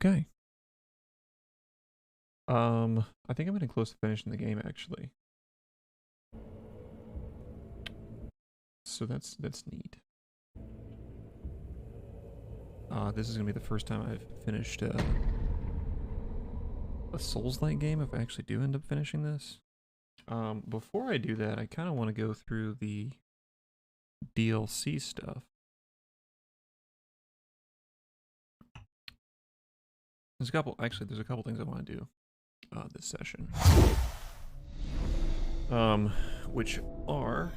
Okay. I think I'm getting close to finishing the game actually. So that's neat. This is gonna be the first time I've finished a Souls-like game if I actually do end up finishing this. Before I do that, I kind of want to go through the DLC stuff. There's a couple things I want to do this session. Which are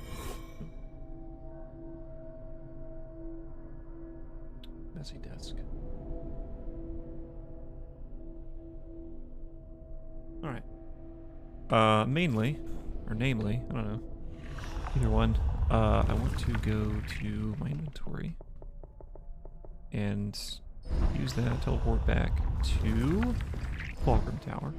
messy desk. All right. Namely, I don't know. Either one. I want to go to my inventory and use that to teleport back to Fulcrum Tower.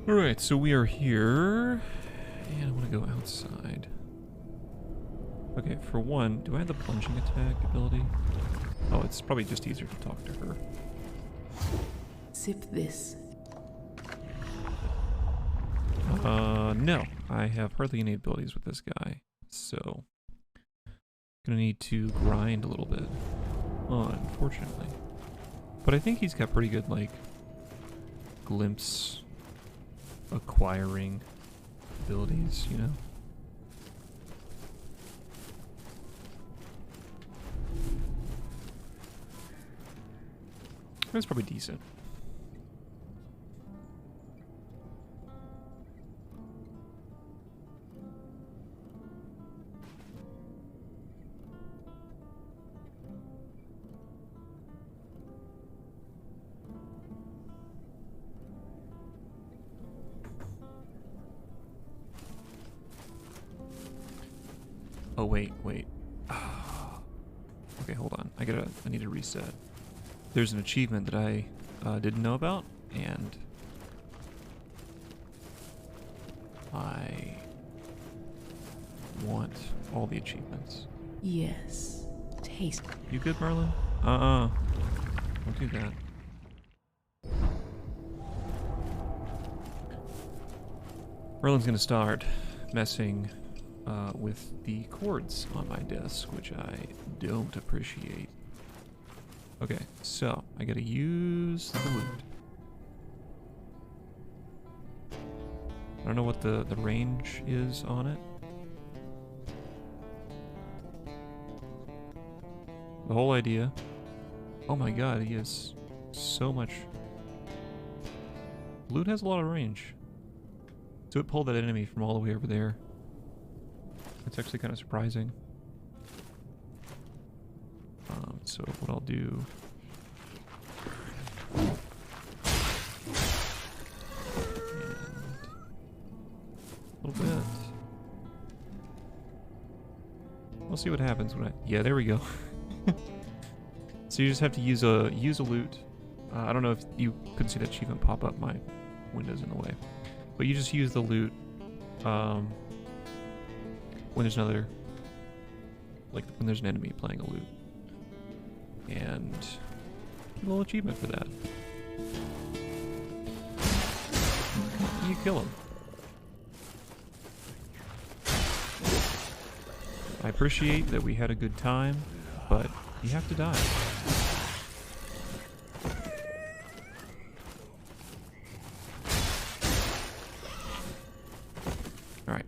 Alright, so we are here, and I want to go outside. Okay, for one, do I have the plunging attack ability? Oh, it's probably just easier to talk to her. Sip this. No. I have hardly any abilities with this guy, so gonna need to grind a little bit, unfortunately. But I think he's got pretty good, like, glimpse acquiring abilities, you know? That's probably decent. Oh, wait. Okay, hold on. I need to reset. There's an achievement that I didn't know about, and I want all the achievements. Yes. Taste. You good, Merlin? Don't do that. Merlin's gonna start messing with the cords on my desk, which I don't appreciate. Okay, so I gotta use the loot. I don't know what the range is on it. The whole idea. Oh my god, he has so much. Loot has a lot of range. So it pulled that enemy from all the way over there. That's actually kind of surprising. So what I'll do... And a little bit. We'll see what happens when I... Yeah, there we go. So you just have to use a loot. I don't know if you couldn't see that achievement pop up. My window's in the way. But you just use the loot when there's another... Like, when there's an enemy playing a loot. And a little achievement for that. You kill him. I appreciate that we had a good time, but you have to die. Alright.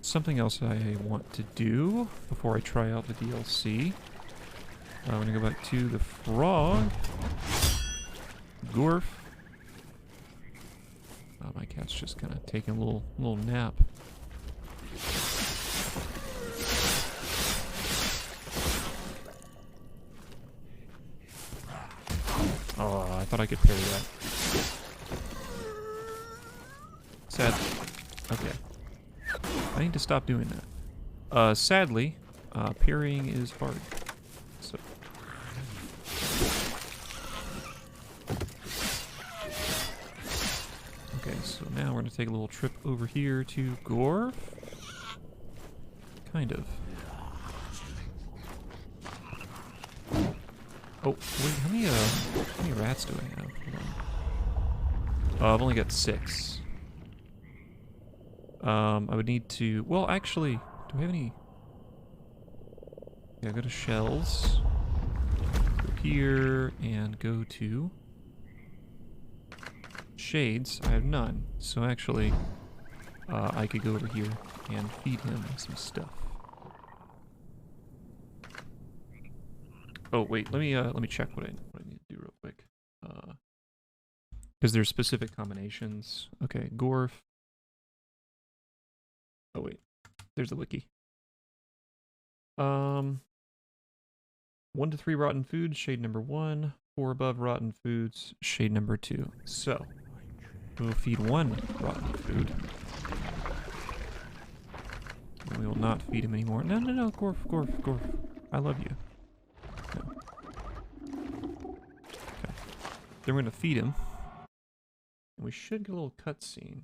Something else I want to do before I try out the DLC. I'm gonna go back to the frog. Gorf. Oh, my cat's just kind of taking a little nap. Oh, thought I could parry that. Sad. Okay. I need to stop doing that. Sadly, parrying is hard. So. Okay, so now we're gonna take a little trip over here to Gorf. Kind of. Oh, wait, how many rats do I have? Hold on. I've only got 6. I would need to, well, actually, do I have any? Yeah, go to shells. Go here and go to shades. I have none. So actually, I could go over here and feed him some stuff. Oh wait, let me check what I need to do real quick. Because there's specific combinations. Okay, Gorf. Oh wait, there's the wiki. 1 to 3 rotten foods, shade number 1. 4 above rotten foods, shade number 2. So we'll feed 1 rotten food. And we will not feed him anymore. No, Gorf, I love you. Okay. Then we're gonna feed him. And we should get a little cutscene.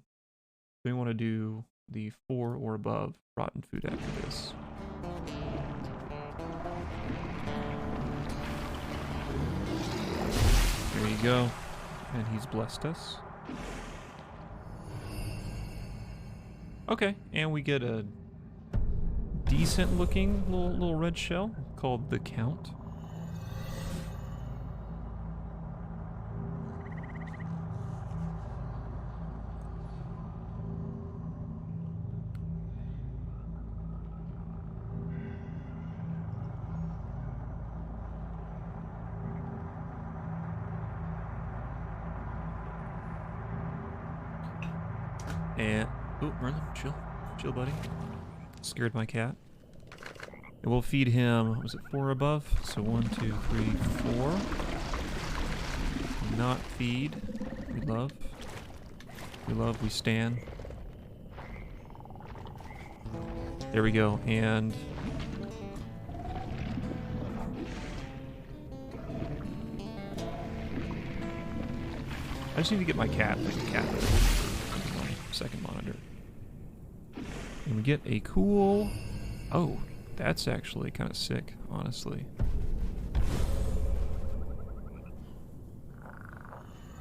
We want to do the 4 or above rotten food after this. There you go. And he's blessed us. Okay, and we get a decent looking little red shell called the Count. And oh, Merlin, chill, buddy. Scared my cat. And we'll feed him. Was it 4 above? So 1, 2, 3, 4. Not feed. We love. We stand. There we go. And I just need to get my cat like a cat. Second monitor. And we get a cool... Oh, that's actually kind of sick, honestly.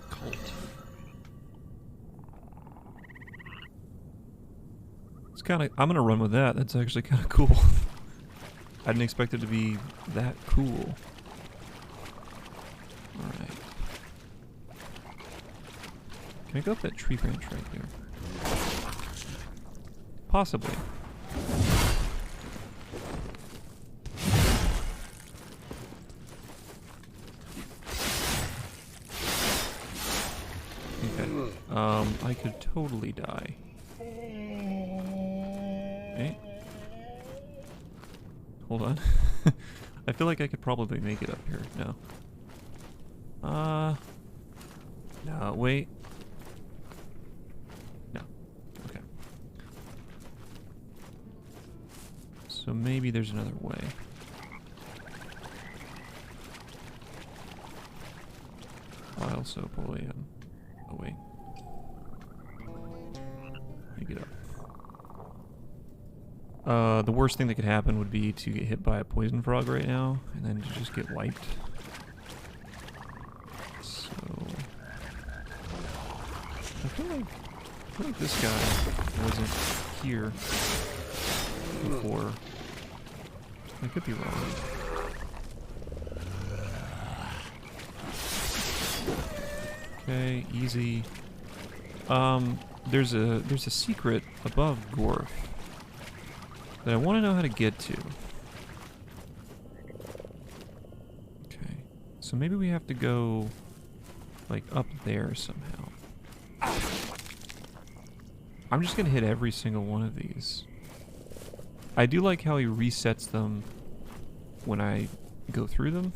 Cult. It's kind of... I'm going to run with that. That's actually kind of cool. I didn't expect it to be that cool. Alright. Can I go up that tree branch right there? Possibly. Okay. I could totally die. Okay. Hold on. I feel like I could probably make it up here. No. No, wait. So maybe there's another way. I also probably oh wait. Let me get up. The worst thing that could happen would be to get hit by a poison frog right now, and then to just get wiped. So I feel like this guy wasn't here before. I could be wrong. Okay, easy. There's a secret above Gorf that I want to know how to get to. Okay, so maybe we have to go like up there somehow. I'm just gonna hit every single one of these. I do like how he resets them when I go through them.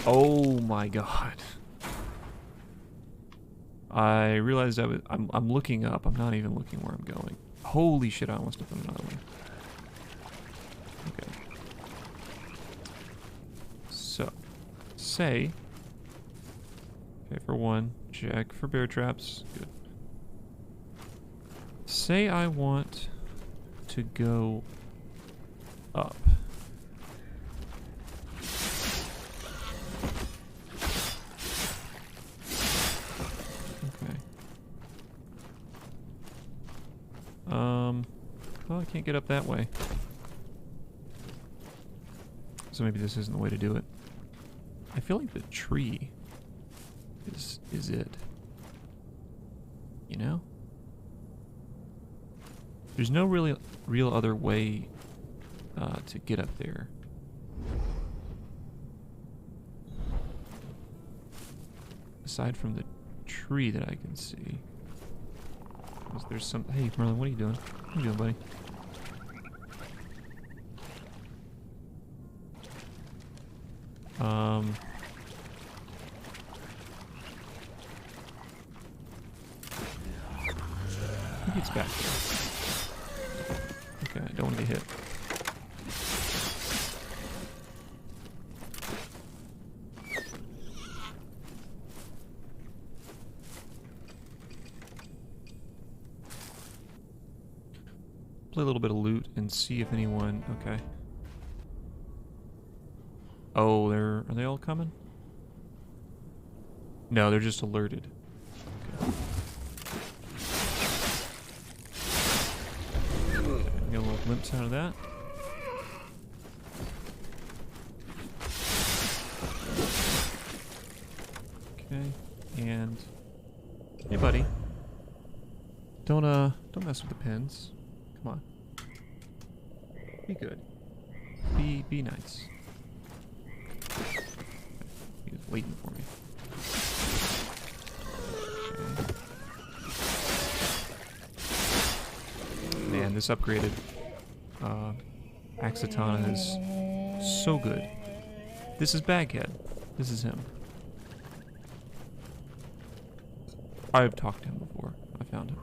Oh my god. I realized I'm looking up. I'm not even looking where I'm going. Holy shit, I almost opened another one. Okay. So, say... Okay, for one, check for bear traps. Good. Say I want to go up. Okay. Well, I can't get up that way. So maybe this isn't the way to do it. I feel like the tree is it. You know? There's no real other way to get up there. Aside from the tree that I can see. There's some... Hey, Merlin, what are you doing? What are you doing, buddy? I think it's back there. Okay, I don't want to get hit. Play a little bit of loot and see if anyone... Okay. Oh, are they all coming? No, they're just alerted. Okay. Get a little glimpse out of that. Okay, and hey, buddy, don't mess with the pins. Come on, be good. Be nice. He was waiting for me. Okay. Man, this upgraded Axatana is so good. This is Baghead. This is him. I've talked to him before. I found him.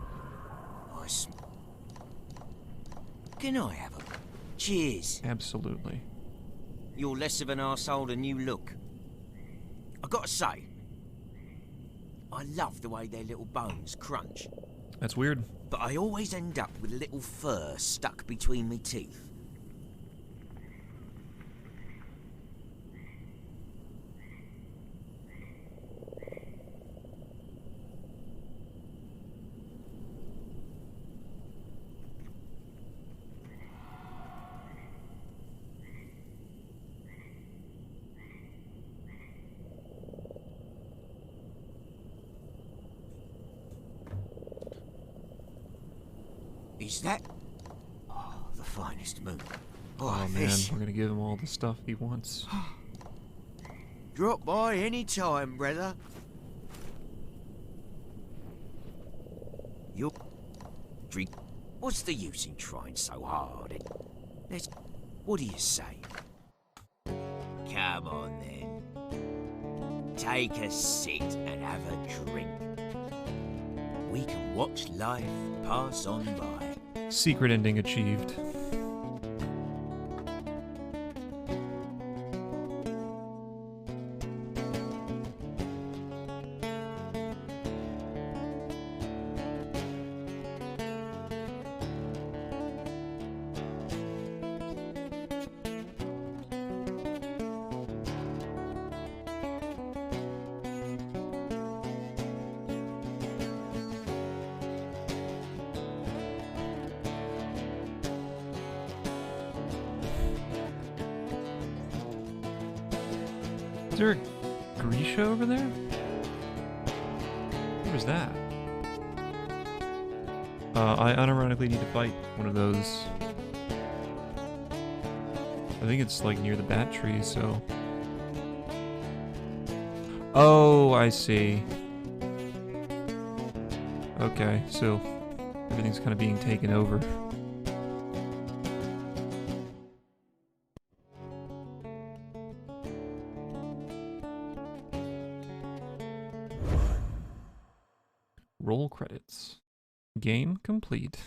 Can I have a... Cheers. Absolutely. You're less of an arsehole than you look. I gotta say, I love the way their little bones crunch. That's weird. But I always end up with a little fur stuck between me teeth. Is that... Oh, the finest moon. Oh man, we're gonna give him all the stuff he wants. Drop by any time, brother. You drink. What's the use in trying so hard? Let's... What do you say? Come on then. Take a sit and have a drink. We can watch life pass on by. Secret ending achieved. Is there a Grisha over there? What was that? I unironically need to fight one of those. I think it's like near the bat tree, so... Oh, I see. Okay, so everything's kind of being taken over. Roll credits. Game complete.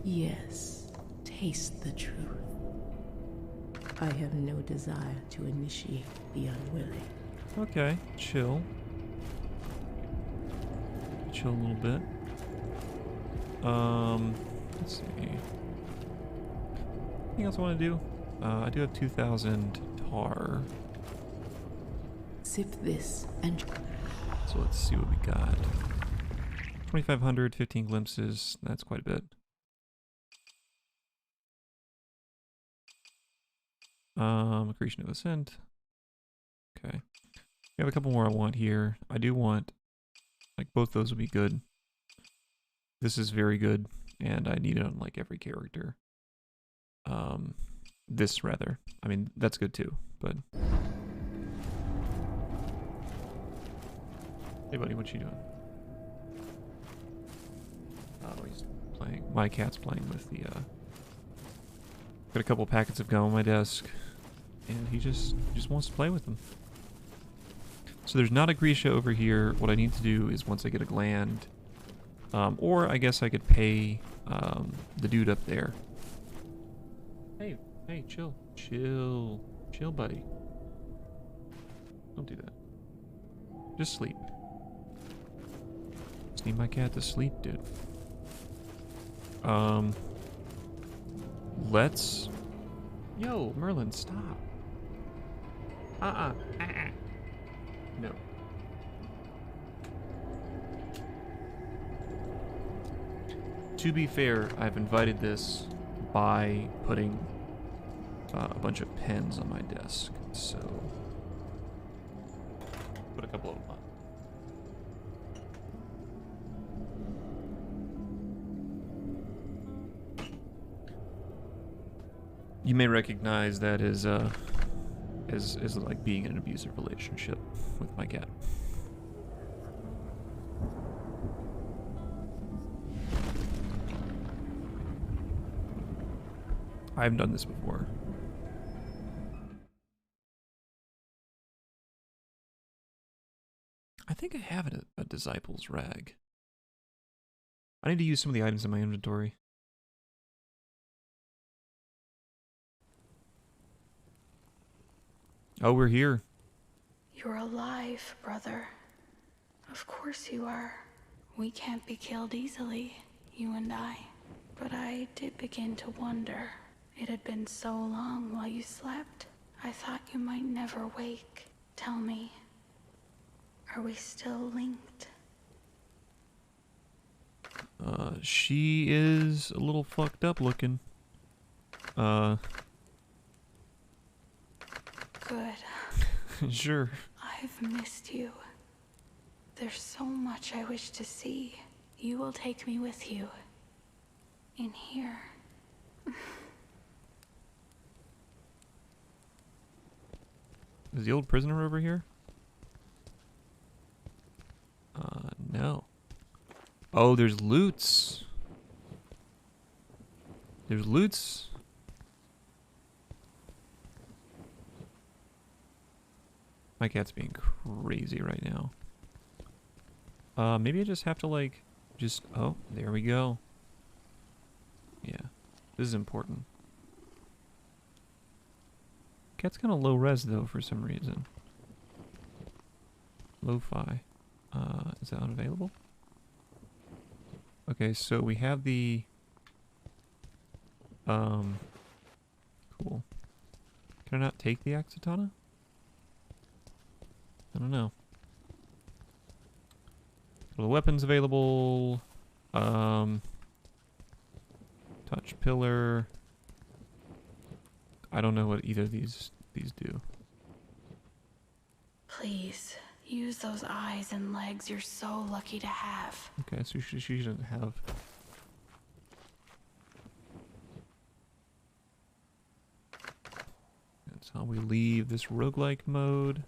Yes, taste the truth. I have no desire to initiate the unwilling. Okay, chill. Chill a little bit. Let's see. Anything else I want to do? I do have 2,000 tar. Sip this and So let's see what we got. 2,500, 15 glimpses. That's quite a bit. Accretion of Ascent. Okay. We have a couple more I want here. I do want, like, both those would be good. This is very good, and I need it on, like, every character. This, rather. I mean, that's good too, but... Hey, buddy, what you doing? Oh, he's playing. My cat's playing with the, Got a couple packets of gum on my desk, and he just wants to play with them. So there's not a Grisha over here. What I need to do is once I get a gland, or I guess I could pay the dude up there. Hey, chill, buddy. Don't do that. Just sleep. Just need my cat to sleep, dude. Let's... Yo, Merlin, stop. No. To be fair, I've invited this by putting a bunch of pens on my desk, so... Put a couple of them on. You may recognize that as like being in an abusive relationship with my cat. I haven't done this before. I think I have a disciple's rag. I need to use some of the items in my inventory. Oh, we're here. You're alive, brother. Of course you are. We can't be killed easily, you and I. But I did begin to wonder. It had been so long while you slept. I thought you might never wake. Tell me, are we still linked? She is a little fucked up looking. Good. Sure. I've missed you. There's so much I wish to see. You will take me with you. In here. Is the old prisoner over here? No. Oh, there's loots. There's loots. My cat's being crazy right now. Maybe I just have to, like, oh, there we go. Yeah, this is important. Cat's kind of low res, though, for some reason. Lo-fi. Is that unavailable? Okay, so we have the... Cool. Can I not take the Axatana? I don't know. Well, the weapons available. Touch pillar. I don't know what either of these do. Please, use those eyes and legs you're so lucky to have. Okay, so she shouldn't have. We leave this roguelike mode.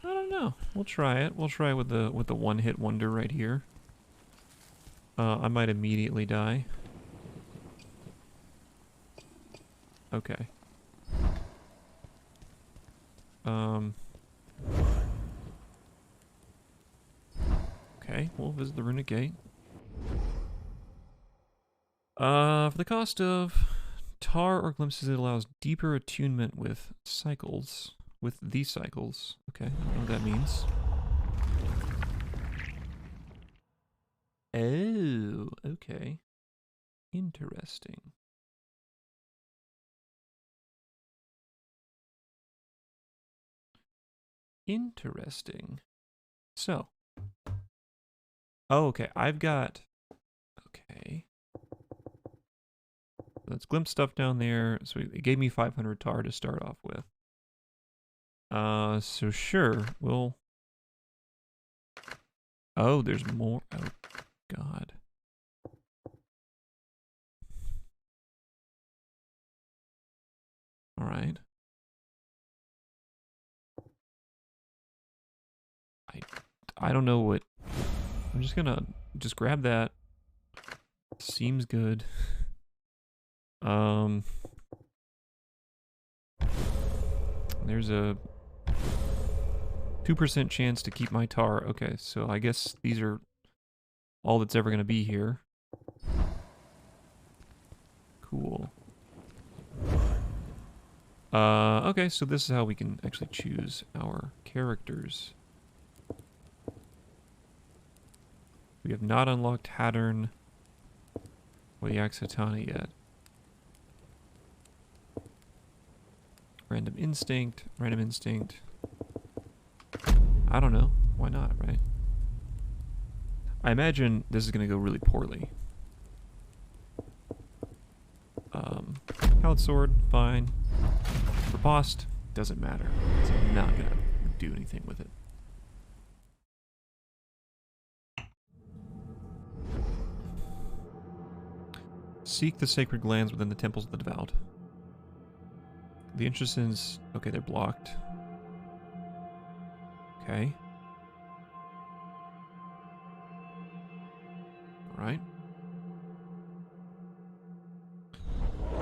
I don't know. We'll try it. We'll try with the one-hit wonder right here. I might immediately die. Okay. Okay, we'll visit the Runic Gate. For the cost of tar or glimpses, it allows deeper attunement with cycles. With these cycles. Okay, I don't know what that means. Oh, okay. Interesting. Interesting. So. Oh, okay. I've got... Okay. Let's glimpse stuff down there. So it gave me 500 tar to start off with. So sure, we'll... Oh, there's more. Oh, God. All right. I don't know what... I'm just gonna just grab that. Seems good. There's a 2% chance to keep my tar. Okay, so I guess these are all that's ever gonna be here. Cool. Okay, so this is how we can actually choose our characters. We have not unlocked Hattern or the Axatana yet. Random instinct. I don't know. Why not, right? I imagine this is going to go really poorly. Held sword, fine. Riposte, doesn't matter. So I'm not going to do anything with it. Seek the sacred glands within the temples of the devout. The entrances... Okay, they're blocked. Okay. Alright.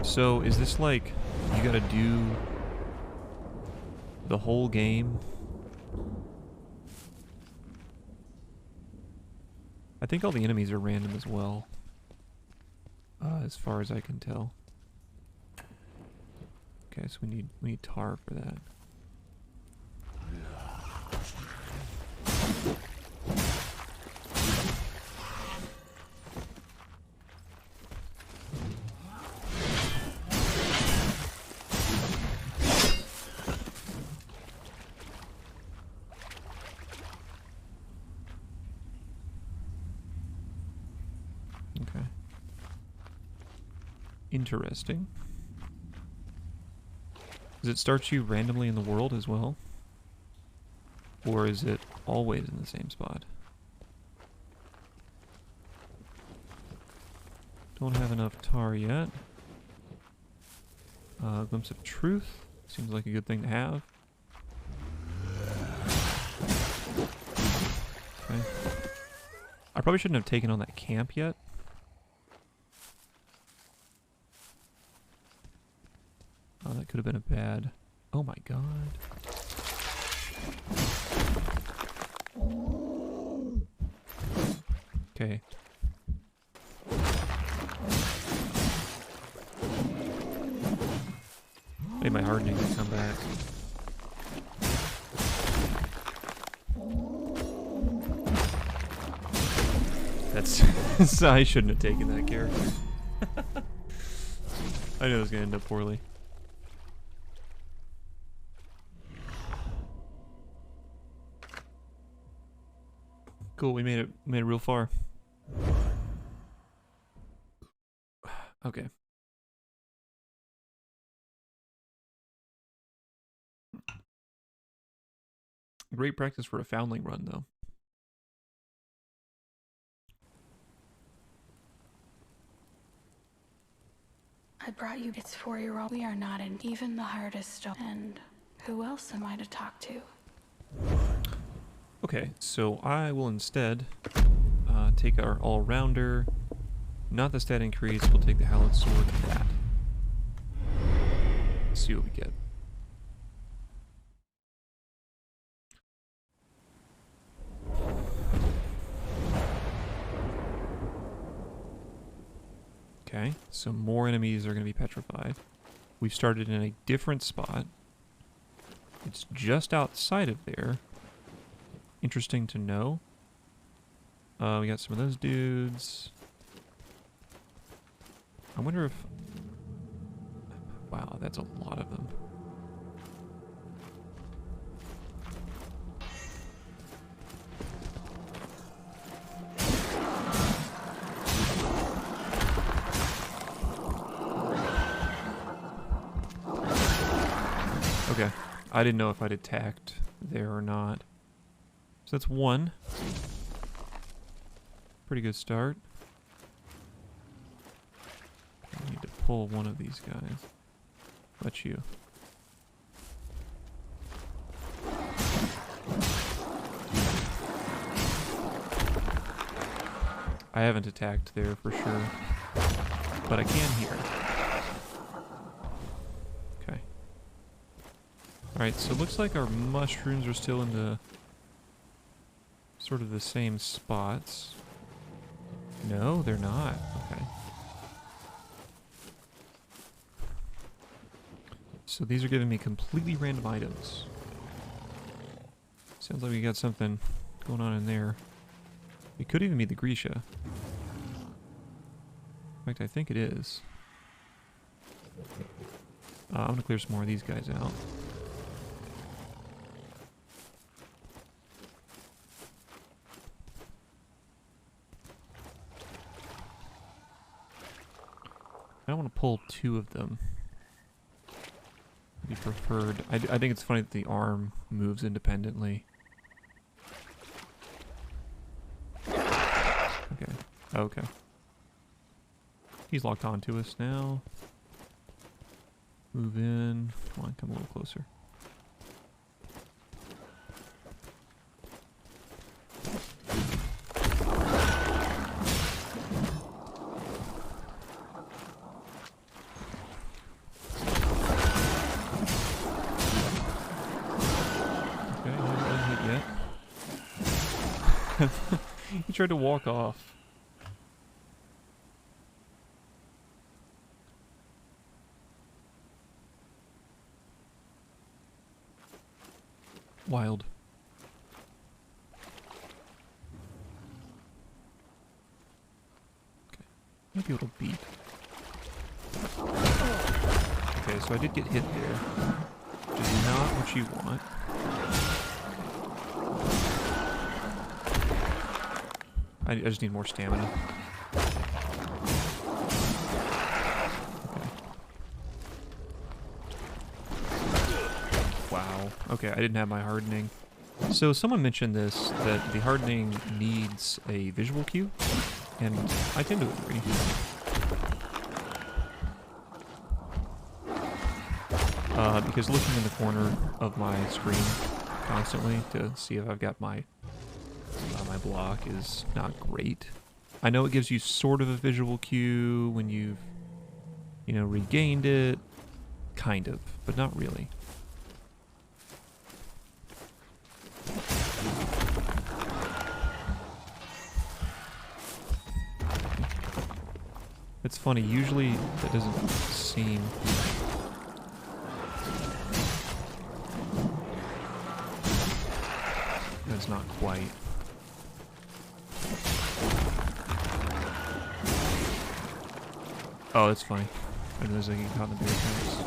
So, is this like... You gotta do... the whole game? I think all the enemies are random as well. As far as I can tell. Okay, so we need tar for that. Okay. Interesting. Does it start you randomly in the world as well? Or is it always in the same spot? Don't have enough tar yet. Glimpse of truth. Seems like a good thing to have. Okay. I probably shouldn't have taken on that camp yet. Oh, that could have been a bad... Oh my god. Okay. Made my hardening to come back. That's... I shouldn't have taken that character. I knew it was going to end up poorly. Cool, we made it real far. Okay. Great practice for a foundling run, though. I brought you its 4-year-old. We are not in even the hardest stone. And who else am I to talk to? Okay, so I will instead take our all-rounder, not the stat increase, we'll take the Hallowed Sword and that. Let's see what we get. Okay, so more enemies are going to be petrified. We've started in a different spot. It's just outside of there. Interesting to know. We got some of those dudes. I wonder if... Wow, that's a lot of them. Okay, I didn't know if I'd attacked there or not. So that's one. Pretty good start. I need to pull one of these guys. How about you? I haven't attacked there for sure, but I can here. Okay. Alright, so it looks like our mushrooms are still in the sort of the same spots. No, they're not. Okay. So these are giving me completely random items. Sounds like we got something going on in there. It could even be the Grisha. In fact, I think it is. I'm gonna clear some more of these guys out. I don't want to pull two of them. Be preferred. I think it's funny that the arm moves independently. Okay. Okay. He's locked onto us now. Move in. Come on, come a little closer. He tried to walk off. Wild. Okay. Maybe it'll beat. Okay, so I did get hit there. Which is not what you want. I just need more stamina. Okay. Wow. Okay, I didn't have my hardening. So someone mentioned this, that the hardening needs a visual cue, and I tend to agree. Because looking in the corner of my screen constantly to see if I've got my block is not great. I know it gives you sort of a visual cue when you've, regained it, kind of, but not really. It's funny, usually that doesn't seem... That's not quite. Oh, that's funny. I didn't realize I get caught in the bear traps.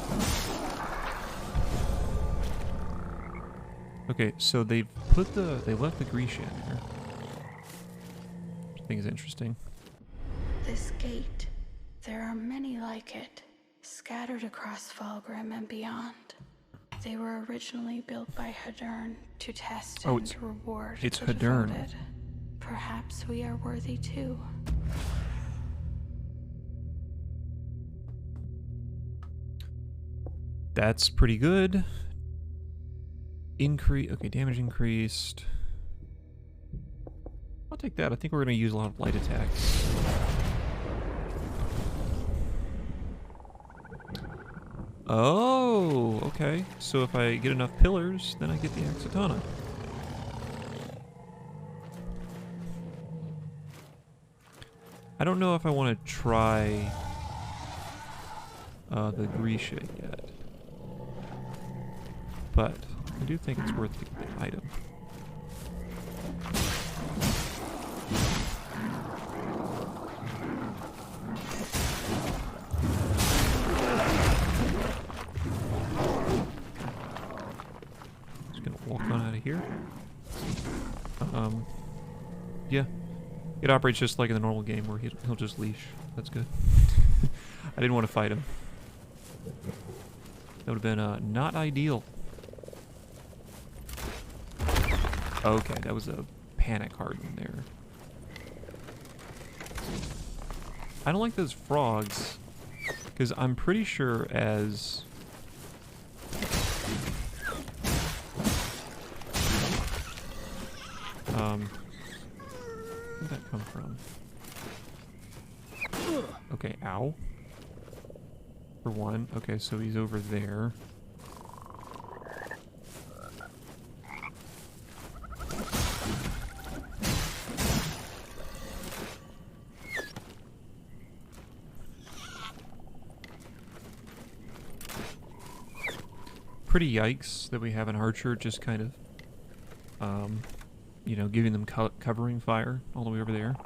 Okay, so they left the Grisha in there. Which I think is interesting. This gate, there are many like it, scattered across Fulgrim and beyond. They were originally built by Hadern to test and to reward it's the Hadern. devoted. Perhaps we are worthy too. That's pretty good. Okay, damage increased. I'll take that. I think we're going to use a lot of light attacks. Oh, okay. So if I get enough pillars, then I get the Axatana. I don't know if I want to try the Grisha yet. But I do think it's worth the item. Just gonna walk on out of here. Yeah. It operates just like in the normal game where he'll just leash. That's good. I didn't want to fight him. That would have been not ideal. Okay, that was a panic harden there. I don't like those frogs, because I'm pretty sure as... where'd that come from? Okay, ow. For one. Okay, so he's over there. Pretty yikes that we have an archer just kind of, you know, giving them covering fire all the way over there.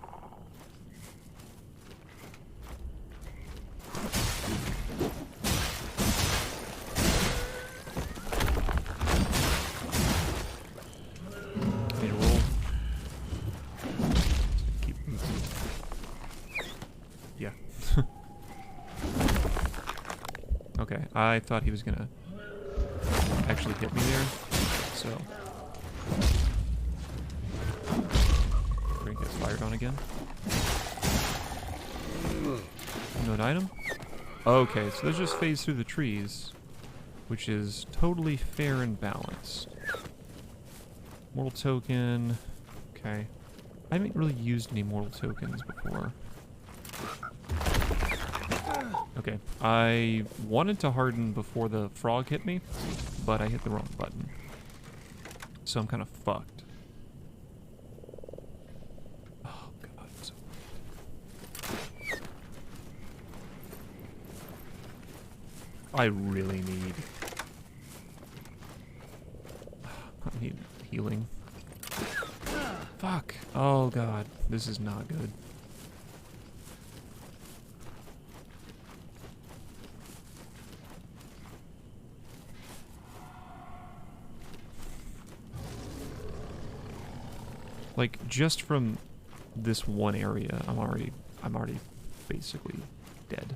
Okay, roll. Keep moving. Yeah. Okay, I thought he was gonna actually hit me there, so Drink gets fired on again. Node item. Okay, so those just phase through the trees, which is totally fair and balanced. Mortal token. Okay, I haven't really used any mortal tokens before. Okay, I wanted to harden before the frog hit me, but I hit the wrong button. So I'm kind of fucked. Oh god, I'm so fucked. I really need... I need healing. Fuck. Oh god, this is not good. Like, just from this one area, I'm already basically dead.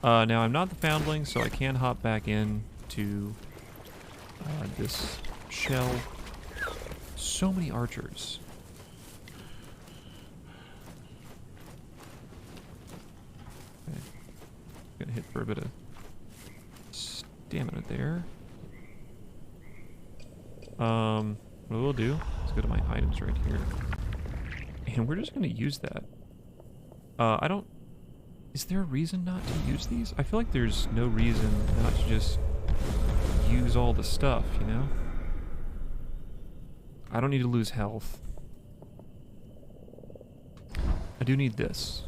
Now I'm not the foundling, so I can hop back in to this shell. So many archers. Okay. Gonna hit for a bit of stamina there. What we'll do, let's go to my items right here. And we're just gonna use that. I don't... Is there a reason not to use these? I feel like there's no reason not to just use all the stuff, you know? I don't need to lose health. I do need this.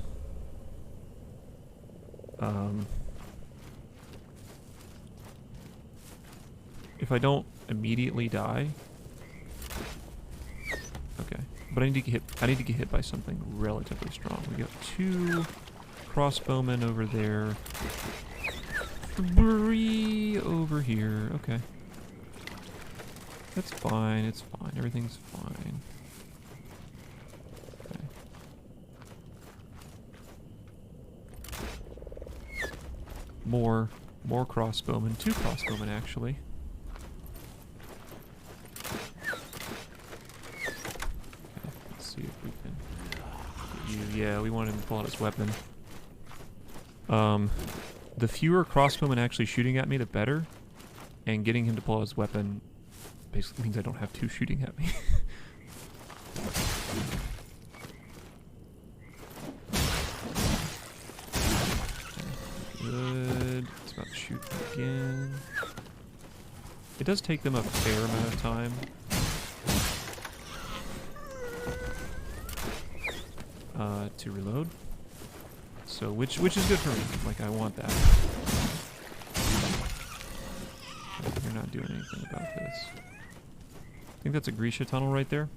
If I don't immediately die... Okay, but I need to get hit by something relatively strong. We got 2 crossbowmen over there. 3 over here. Okay. That's fine, it's fine. Everything's fine. Okay. More crossbowmen. 2 crossbowmen, actually. See if we can get you. Yeah, we wanted him to pull out his weapon. the fewer crossbowmen actually shooting at me, the better. And getting him to pull out his weapon basically means I don't have two shooting at me. Good. It's about to shoot again. It does take them a fair amount of time. To reload. So which is good for me. Like, I want that. You're not doing anything about this. I think that's a Grisha tunnel right there.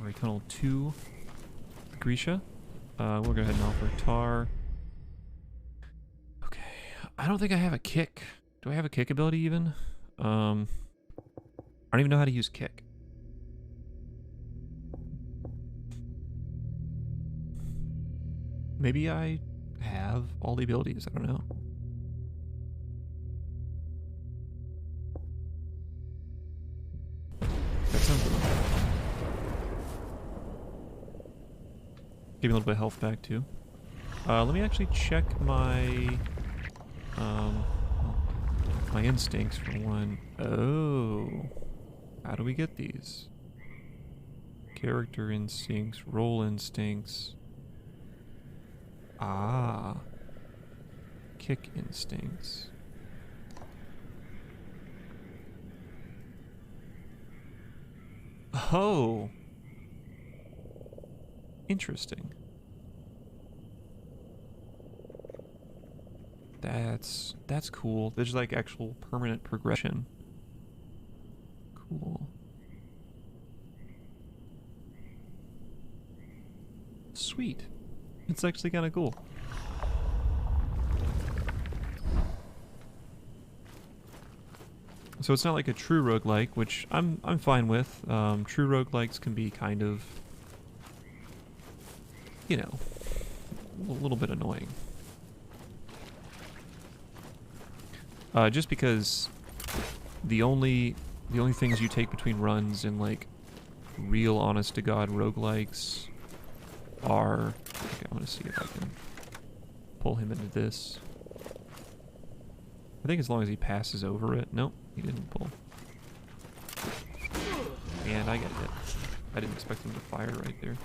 Or a tunnel 2 Grisha. We'll go ahead and offer Tar. Okay. I don't think I have a kick. Do I have a kick ability even? I don't even know how to use kick. Maybe I have all the abilities. I don't know. That sounds good. Give me a little bit of health back too. Let me actually check my my instincts for one. Oh, how do we get these? Character instincts, role instincts. Ah, kick instincts. Oh, interesting. That's cool. There's like actual permanent progression. Cool. Sweet. It's actually kind of cool. So it's not like a true roguelike, which I'm fine with. True roguelikes can be kind of, you know, a little bit annoying. Just because the only things you take between runs in like real honest to God roguelikes are, okay, I'm gonna see if I can pull him into this. I think as long as he passes over it. Nope, he didn't pull. And I get hit. I didn't expect him to fire right there.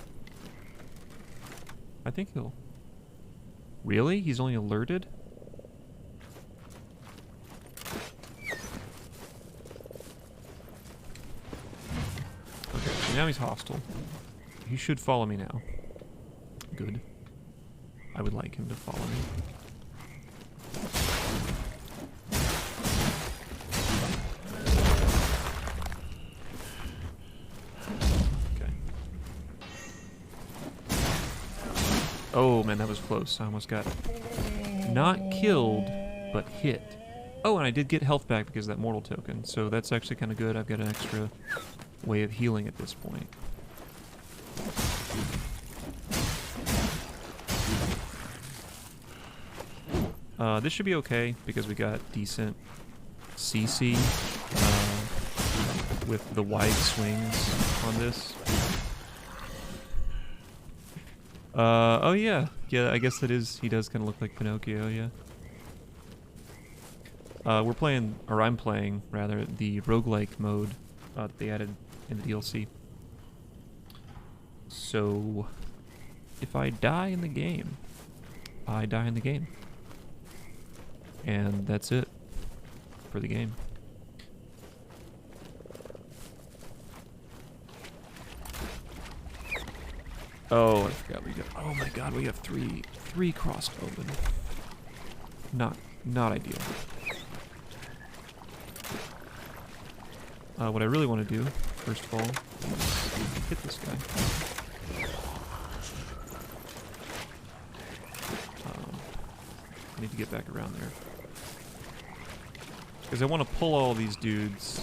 I think he'll... Really? He's only alerted? Okay, so now he's hostile. He should follow me now. Good. I would like him to follow me. Okay. Oh man, that was close. I almost got not killed, but hit. Oh, and I did get health back because of that mortal token, so that's actually kind of good. I've got an extra way of healing at this point. This should be okay because we got decent CC with the wide swings on this. Oh yeah. Yeah, I guess that is, he does kind of look like Pinocchio, yeah. We're playing, or I'm playing, rather, the roguelike mode that they added in the DLC. So, if I die in the game, I die in the game. And that's it for the game. Oh, I forgot we got, oh my god, we have three crossbowmen. Not ideal. What I really want to do, first of all, is hit this guy. I need to get back around there. Because I want to pull all these dudes.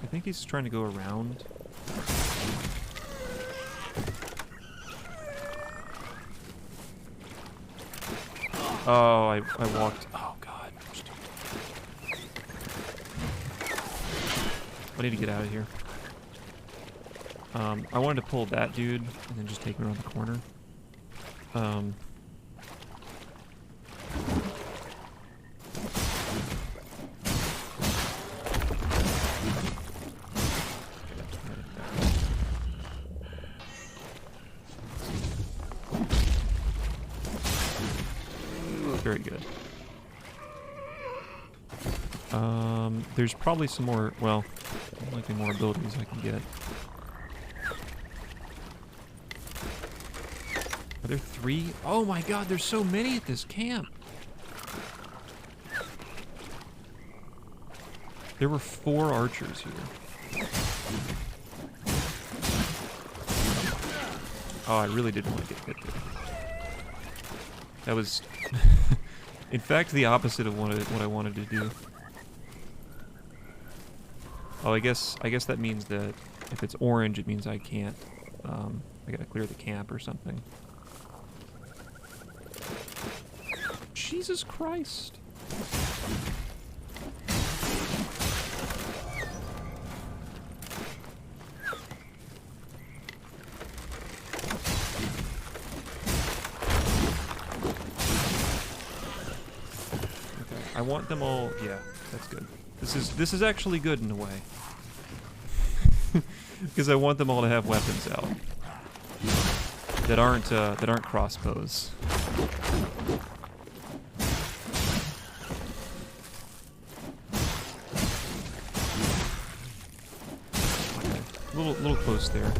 I think he's trying to go around. Oh, I walked. Oh god. I need to get out of here. I wanted to pull that dude and then just take him around the corner. Very good. There's probably some more, well, likely more abilities I can get. Are there 3? Oh my god, there's so many at this camp! There were 4 archers here. Oh, I really didn't want to get hit there. That was, in fact, the opposite of what I wanted to do. Oh, I guess that means that if it's orange, it means I can't. I gotta clear the camp or something. Jesus Christ! I want them all. Yeah, that's good. This is actually good in a way, because I want them all to have weapons out that aren't crossbows. Okay. Little close there,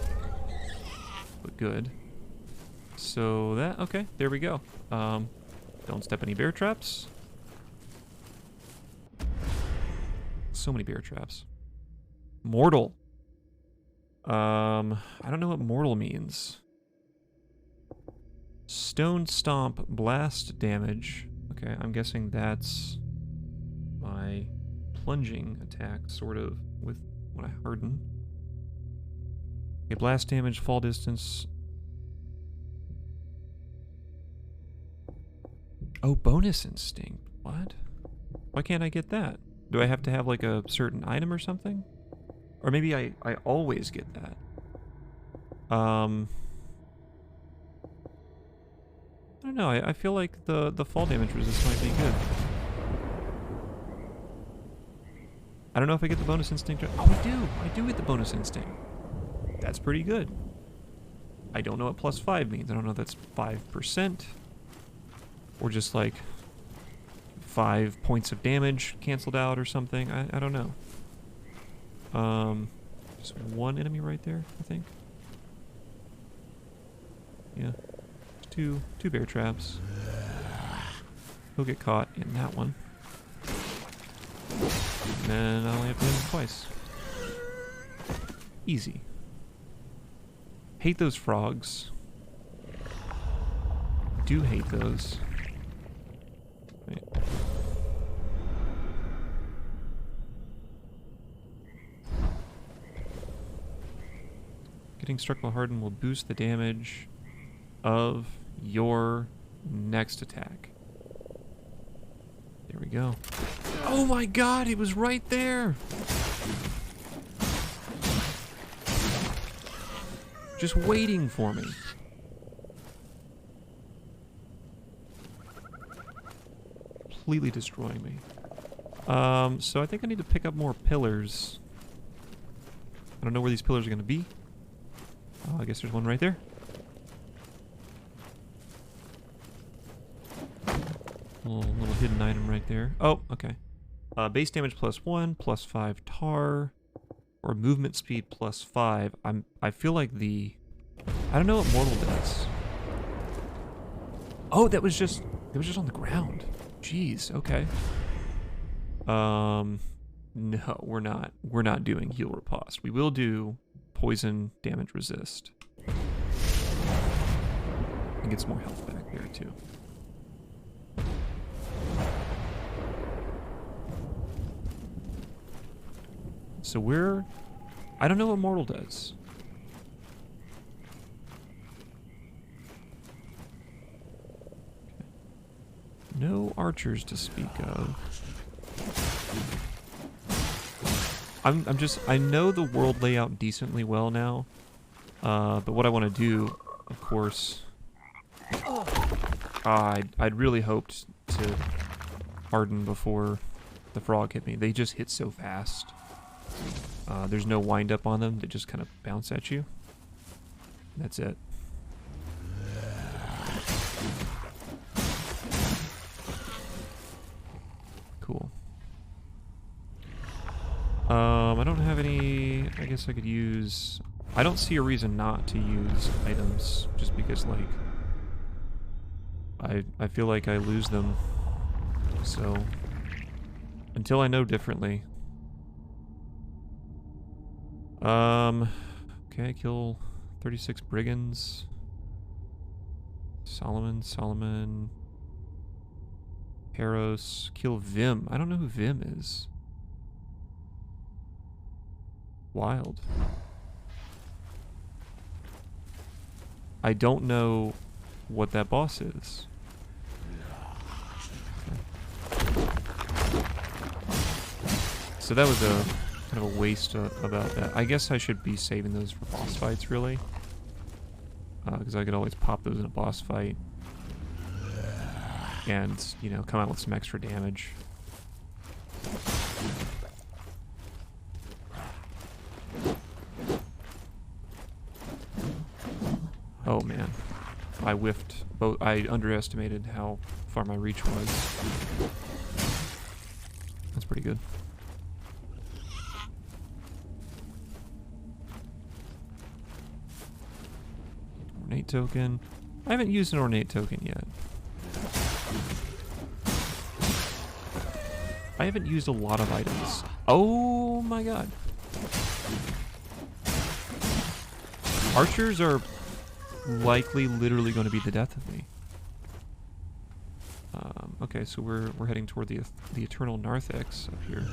but good. So that okay. There we go. Don't step any bear traps. So many bear traps. Mortal. I don't know what mortal means. Stone stomp, blast damage. Okay, I'm guessing that's my plunging attack, sort of, with when I harden. Okay, blast damage, fall distance. Oh, bonus instinct. What? Why can't I get that? Do I have to have like a certain item or something? Or maybe I always get that. I don't know, I feel like the fall damage resist might be good. I don't know if I get the bonus instinct. Oh, I do get the bonus instinct. That's pretty good. I don't know what +5 means. I don't know if that's 5%. Or just like 5 points of damage canceled out or something. I don't know. Just one enemy right there, I think. Yeah. Two bear traps. He'll get caught in that one. And then I only have to hit him twice. Easy. Hate those frogs. Do hate those. Wait. Getting struck while hardened will boost the damage of your next attack. There we go. Oh my god, it was right there! Just waiting for me. Completely destroying me. So I think I need to pick up more pillars. I don't know where these pillars are going to be. Oh, I guess there's one right there. Little hidden item right there. Oh, okay. Base damage +1, +5 tar, or movement speed +5. I feel like I don't know what mortal does. Oh, it was just on the ground. Jeez, okay. No, we're not doing heal riposte. We will do poison damage resist. And get some more health back there too. So I don't know what mortal does. No archers to speak of. I know the world layout decently well now. But what I want to do, of course, I'd really hoped to harden before the frog hit me. They just hit so fast. There's no wind up on them. They just kind of bounce at you. That's it. I don't have any... I guess I could use... I don't see a reason not to use items, just because, like... I feel like I lose them. So... Until I know differently. Okay, kill 36 brigands. Solomon. Peros. Kill Vim. I don't know who Vim is. Wild. I don't know what that boss is. So that was a kind of a waste about that. I guess I should be saving those for boss fights, really. Because I could always pop those in a boss fight. And, you know, come out with some extra damage. Oh man. I whiffed both. I underestimated how far my reach was. That's pretty good. Ornate token. I haven't used an ornate token yet. I haven't used a lot of items. Oh my god. Archers are likely literally going to be the death of me. Okay, so we're heading toward the Eternal Narthex up here.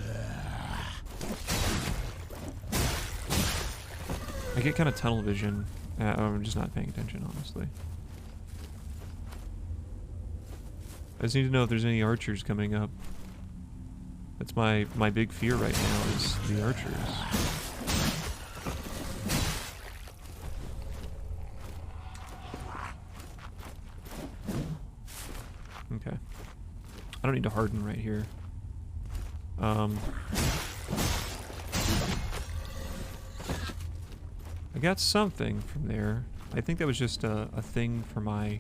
I get kind of tunnel vision. I'm just not paying attention, honestly. I just need to know if there's any archers coming up. That's my big fear right now, is the archers. Okay. I don't need to harden right here. I got something from there. I think that was just a thing for my...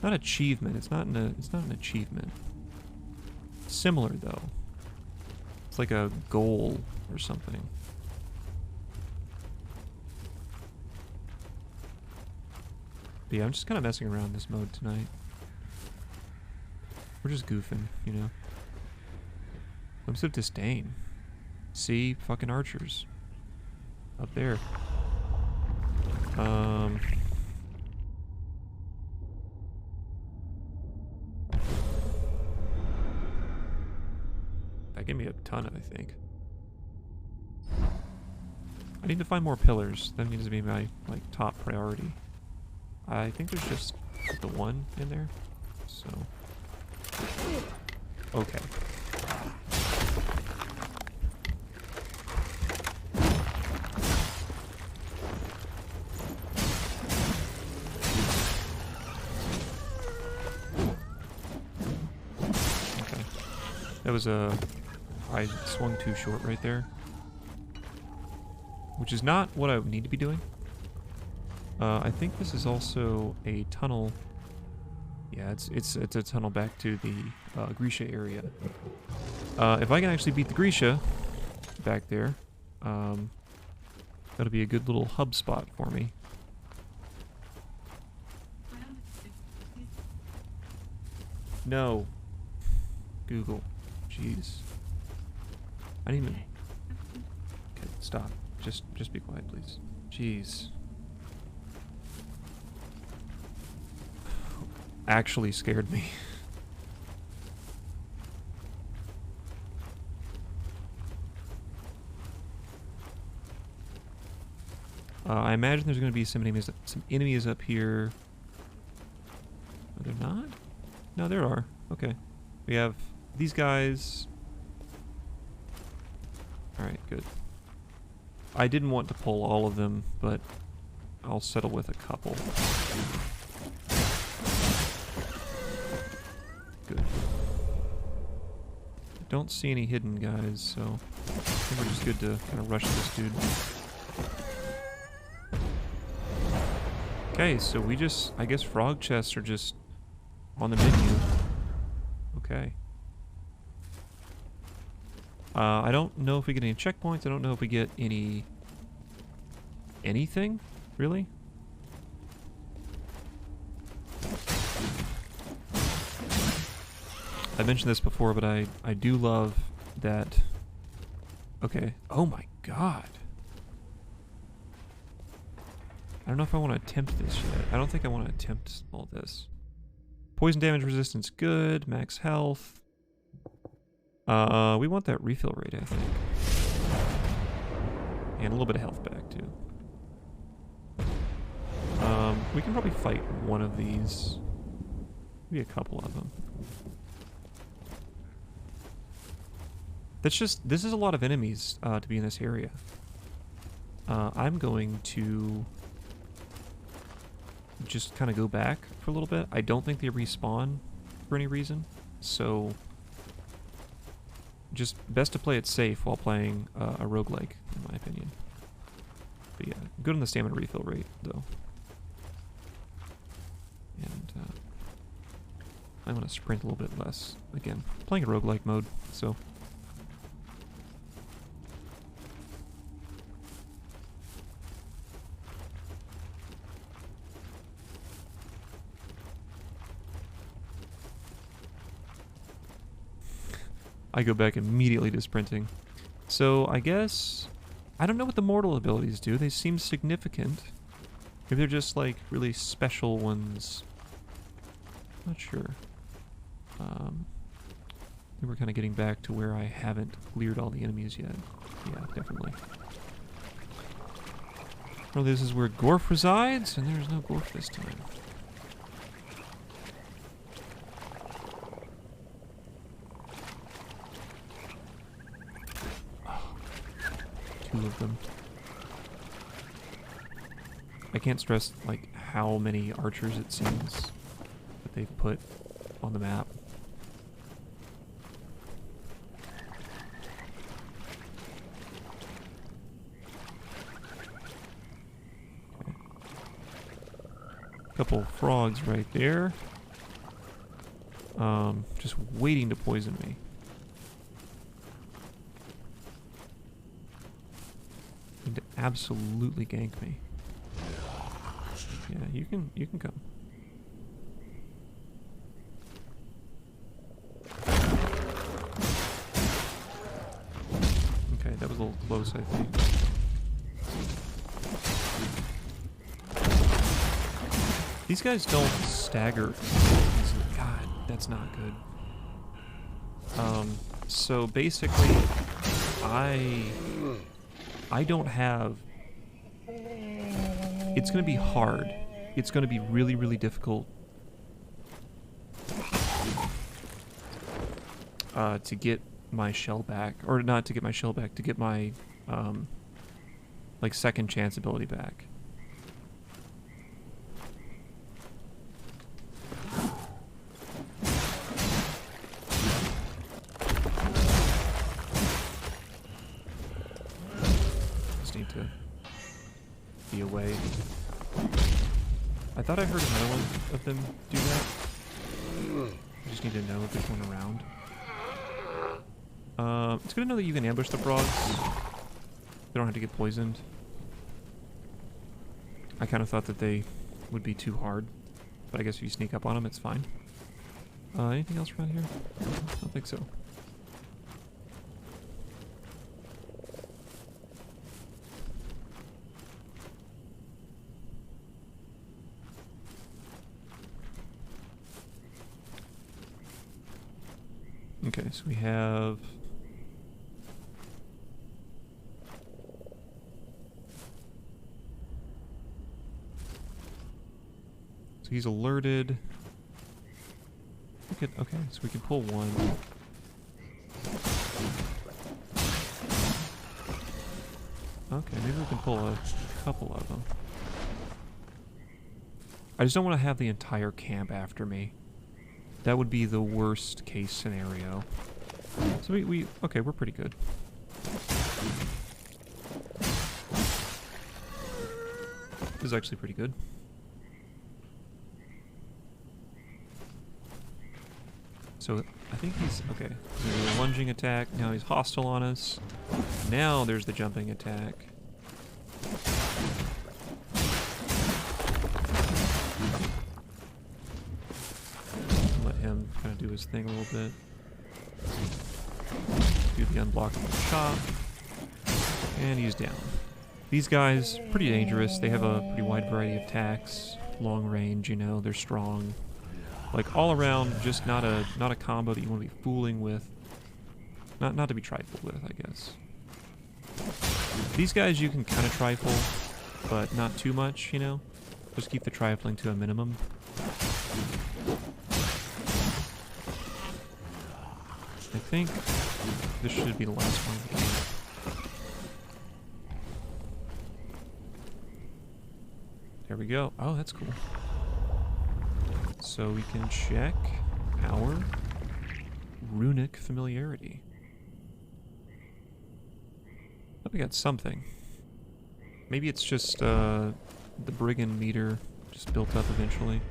Not achievement. It's not an achievement. Similar, though. It's like a goal or something. But yeah, I'm just kind of messing around this mode tonight. We're just goofing, you know. Glimpse of Disdain. See, fucking archers. Up there. That gave me a ton, I think. I need to find more pillars. That needs to be my, like, top priority. I think there's just the one in there, so... Okay. Okay. That was I swung too short right there. Which is not what I would need to be doing. I think this is also a tunnel. Yeah, it's a tunnel back to the Grisha area. If I can actually beat the Grisha back there, that'll be a good little hub spot for me. No. Google. Jeez. I didn't even... Okay, stop. Just be quiet, please. Jeez. Actually scared me. I imagine there's going to be some enemies up here. Are there not? No, there are. Okay. We have these guys. Alright, good. I didn't want to pull all of them, but I'll settle with a couple. Good. Don't see any hidden guys, so I think we're just good to kind of rush this dude. Okay, so we just... I guess frog chests are just on the menu. Okay. I don't know if we get any checkpoints. I don't know if we get anything, really. I mentioned this before, but I do love that. Okay. Oh my god. I don't know if I want to attempt this yet. I don't think I want to attempt all this. Poison damage resistance, good. Max health. We want that refill rate, I think. And a little bit of health back, too. We can probably fight one of these. Maybe a couple of them. This is a lot of enemies to be in this area. I'm going to just kind of go back for a little bit. I don't think they respawn for any reason, so just best to play it safe while playing a roguelike, in my opinion. But yeah, good on the stamina refill rate, though. And I want to sprint a little bit less. Again, playing a roguelike mode, so... I go back immediately to sprinting. So I guess... I don't know what the mortal abilities do. They seem significant. Maybe they're just like really special ones. Not sure. I think we're kind of getting back to where I haven't cleared all the enemies yet. Yeah, definitely. Well, this is where Gorf resides, and there's no Gorf this time. Two of them. I can't stress like how many archers it seems that they've put on the map. Okay. Couple frogs right there. Just waiting to poison me. Need to absolutely gank me. Yeah, you can come. Okay, that was a little close, I think. These guys don't stagger. God, that's not good. So basically, I don't have... It's going to be hard. It's going to be really, really difficult to get my shell back. Or not to get my shell back, to get my like second chance ability back. Just need to be away. I thought I heard another one of them do that. I just need to know if there's one around. It's good to know that you can ambush the frogs. They don't have to get poisoned. I kind of thought that they would be too hard, but I guess if you sneak up on them, it's fine. Anything else around here? I don't think so. Okay, so we have... So he's alerted. Okay, so we can pull one. Okay, maybe we can pull a couple of them. I just don't want to have the entire camp after me. That would be the worst case scenario. So okay, we're pretty good. This is actually pretty good. So I think he's okay. He's gonna do a lunging attack. Now he's hostile on us. Now there's the jumping attack. Let him kind of do his thing a little bit. Do the unblockable chop. And he's down. These guys, pretty dangerous. They have a pretty wide variety of attacks. Long range, you know, they're strong. Like all around, just not a combo that you want to be fooling with. Not to be trifled with, I guess. These guys you can kind of trifle, but not too much, you know? Just keep the trifling to a minimum. I think this should be the last one of the game. There we go. Oh, that's cool. So we can check our runic familiarity. Oh, we got something. Maybe it's just the brigand meter just built up eventually.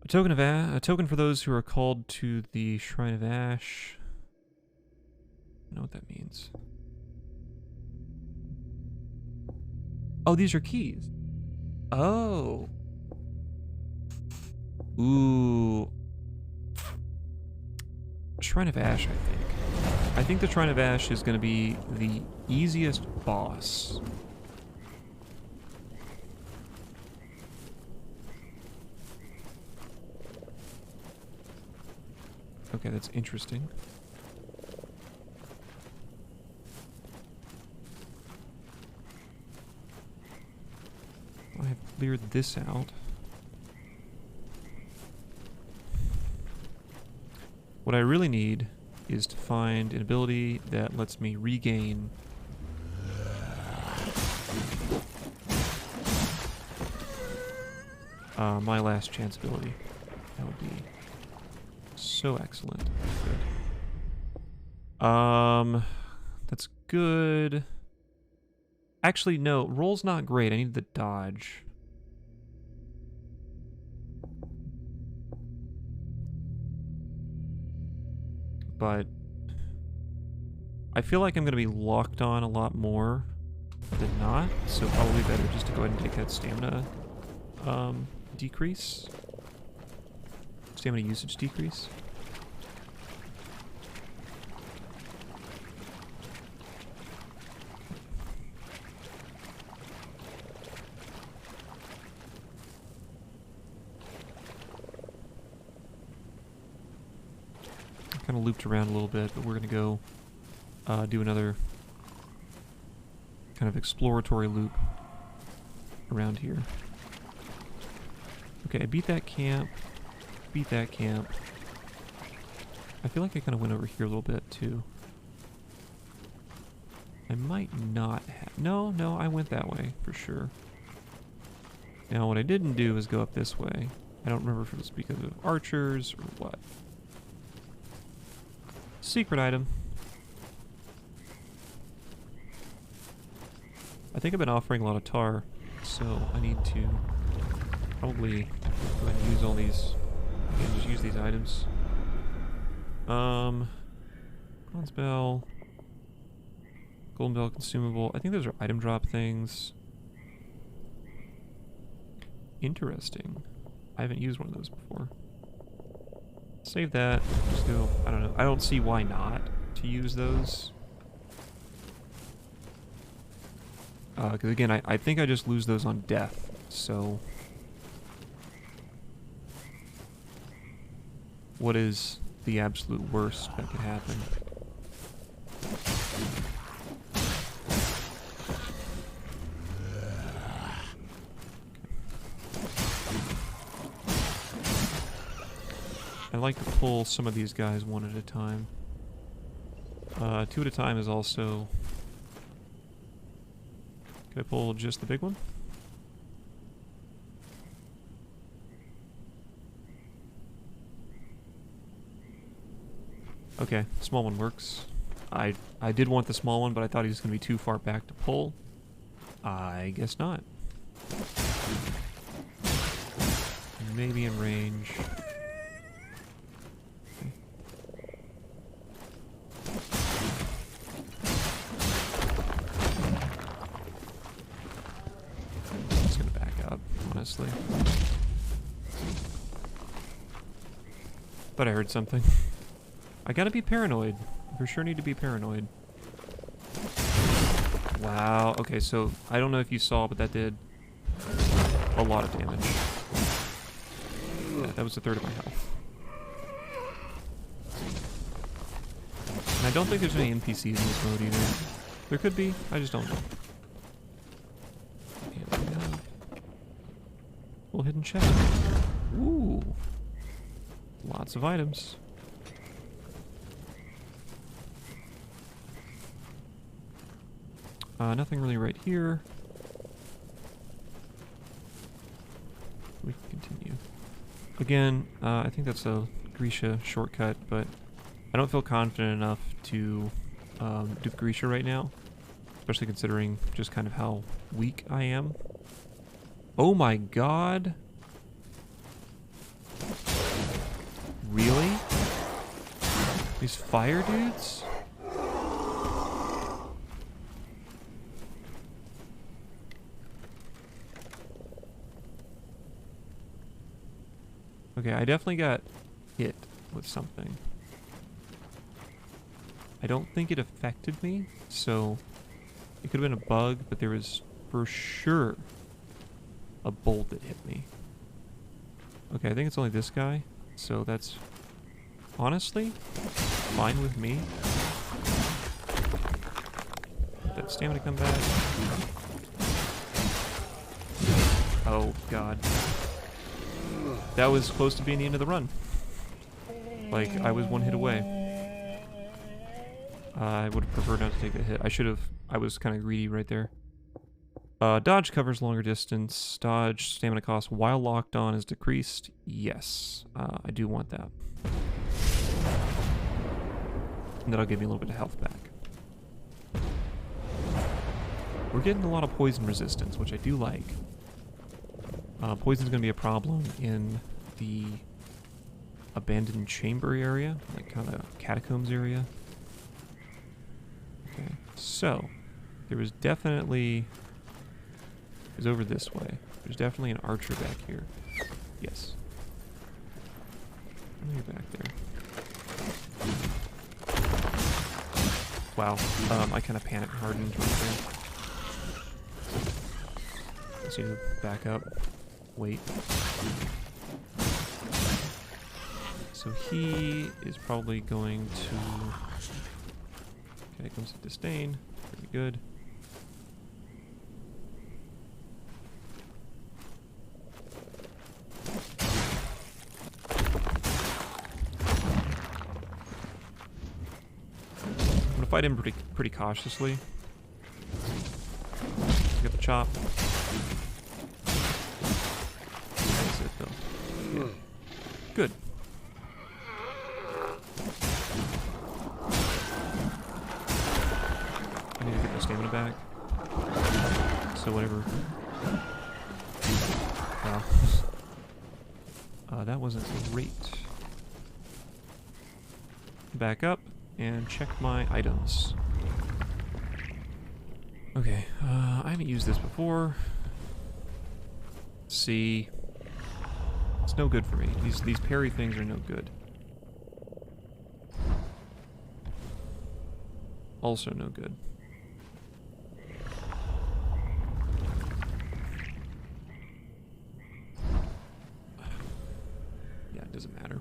A token for those who are called to the Shrine of Ash. I don't know what that means. Oh, these are keys. Oh. Ooh. Shrine of Ash, I think. I think the Shrine of Ash is going to be the easiest boss. Okay, that's interesting. I have cleared this out. What I really need is to find an ability that lets me regain my last chance ability. That would be so excellent. Good. That's good. Actually, no. Roll's not great. I need the dodge. But I feel like I'm going to be locked on a lot more than not, so probably better just to go ahead and take that stamina decrease. Stamina usage decrease. Kind of looped around a little bit, but we're going to go do another kind of exploratory loop around here. Okay, I beat that camp. Beat that camp. I feel like I kind of went over here a little bit too. I might not have... No, I went that way for sure. Now what I didn't do is go up this way. I don't remember if it was because of archers or what. Secret item. I think I've been offering a lot of tar, so I need to probably go ahead and use all these. Again, just use these items. Bronze bell, golden bell consumable. I think those are item drop things. Interesting. I haven't used one of those before. Save that. Just go. I don't know. I don't see why not to use those. Because again, I think I just lose those on death. So, what is the absolute worst that could happen? I like to pull some of these guys one at a time. 2 at a time is also... Can I pull just the big one? Okay, small one works. I did want the small one, but I thought he was going to be too far back to pull. I guess not. Maybe in range. honestly. But I heard something. I gotta be paranoid. For sure need to be paranoid. Wow. Okay, so I don't know if you saw, but that did a lot of damage. Yeah, that was a third of my health. And I don't think there's any NPCs in this mode either. There could be, I just don't know. And we have a little hidden chest. Ooh. Lots of items. Nothing really right here. We can continue. Again, I think that's a Grisha shortcut, but I don't feel confident enough to do Grisha right now, especially considering just kind of how weak I am. Oh my god! Really? These fire dudes? Okay, I definitely got hit with something. I don't think it affected me, so it could have been a bug, but there was for sure a bolt that hit me. Okay, I think it's only this guy, so that's honestly fine with me. Let that stamina come back. Oh god. That was close to being the end of the run. Like, I was one hit away. I would have preferred not to take that hit. I was kind of greedy right there. Dodge covers longer distance. Dodge stamina cost while locked on is decreased. Yes, I do want that. And that'll give me a little bit of health back. We're getting a lot of poison resistance, which I do like. Poison's going to be a problem in the abandoned chamber area, like kind of catacombs area. Okay, so there was definitely, it was over this way. There's definitely an archer back here. Yes. Oh, you're back there. Wow, I kind of panic hardened right there. Let's need to back up. Wait. So he is probably going to... Okay, comes to disdain. Very good. I'm gonna fight him pretty cautiously. Get the chop. That's it though. Yeah. Good. I need to get my stamina back. So whatever. Wow. That wasn't great. Back up and check my items. Okay, I haven't used this before. See, it's no good for me. These parry things are no good. Also no good. Yeah, it doesn't matter.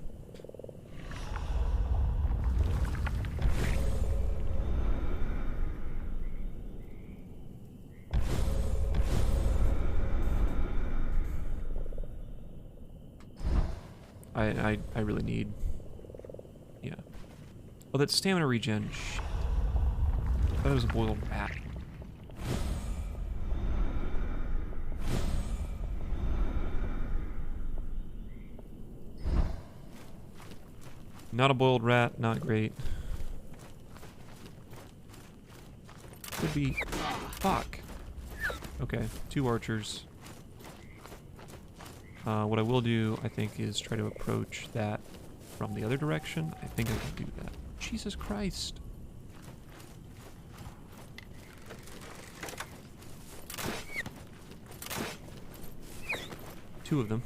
I really need... Yeah. Oh, that stamina regen. Shit. I thought it was a boiled rat. Not a boiled rat, not great. Could be... Fuck. Okay, 2 archers. What I will do, I think, is try to approach that from the other direction. I think I can do that. Jesus Christ. two of them.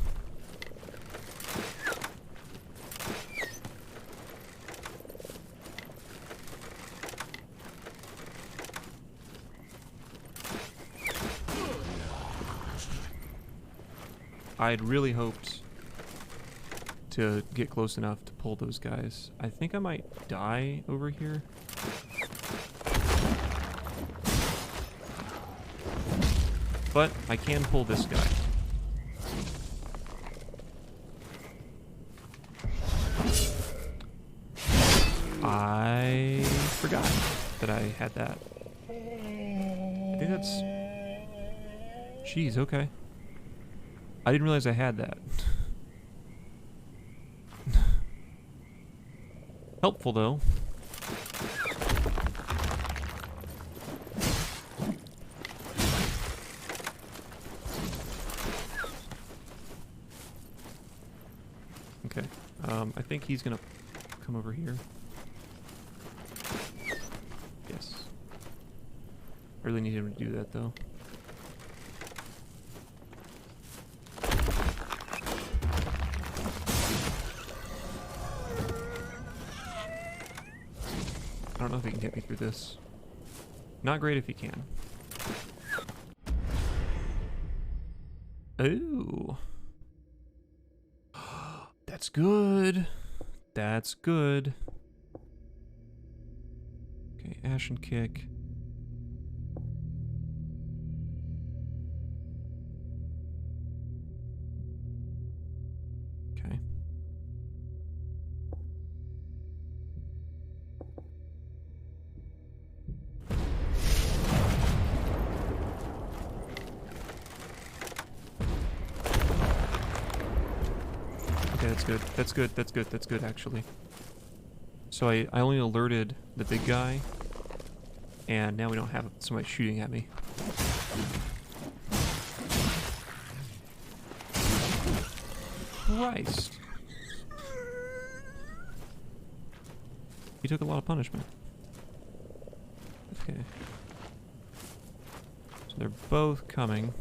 I'd really hoped to get close enough to pull those guys. I think I might die over here. But I can pull this guy. I forgot that I had that. I think that's... Jeez, okay. I didn't realize I had that. Helpful, though. Okay. I think he's gonna come over here. Yes. I really need him to do that, though. I don't know if he can get me through this. Not great if he can. Ooh. That's good. That's good. Okay, Ashen Kick. Okay. Okay, that's good. That's good. That's good. That's good, actually. So I only alerted the big guy, and now we don't have somebody shooting at me. Christ. He took a lot of punishment. Okay. So they're both coming.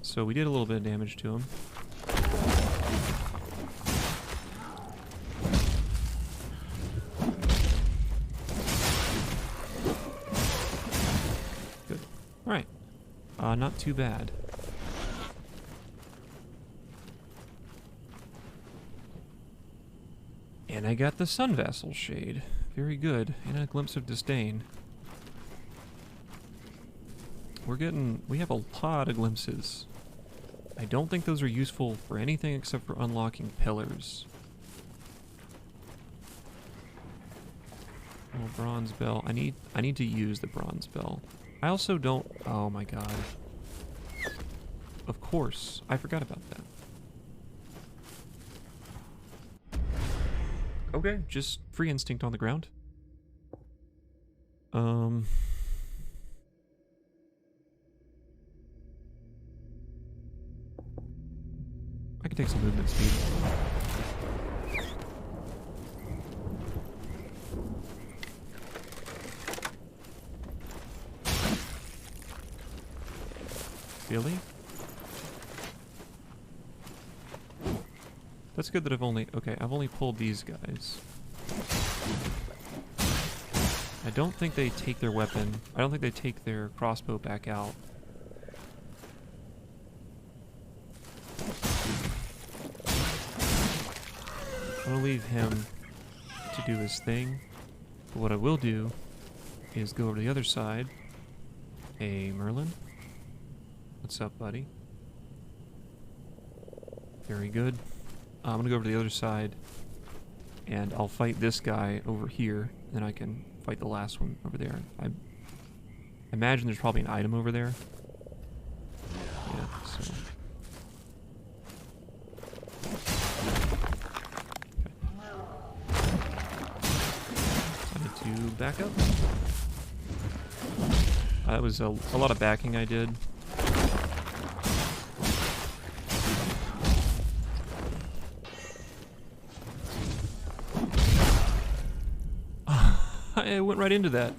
So we did a little bit of damage to him. Good. Alright. Not too bad. And I got the Sun Vassal Shade. Very good. And a Glimpse of Disdain. We have a lot of glimpses. I don't think those are useful for anything except for unlocking pillars. Oh, Bronze Bell. I need to use the Bronze Bell. I also don't... Oh my god. Of course. I forgot about that. Okay, just free instinct on the ground. I can take some movement speed. Really? That's good that I've only pulled these guys. I don't think they take their weapon. I don't think they take their crossbow back out. I'm gonna leave him to do his thing, but what I will do is go over to the other side. Hey, Merlin. What's up, buddy? Very good. I'm gonna go over to the other side, and I'll fight this guy over here, then I can fight the last one over there. I imagine there's probably an item over there. Yeah, so... To back up. That was a lot of backing I did. went right into that.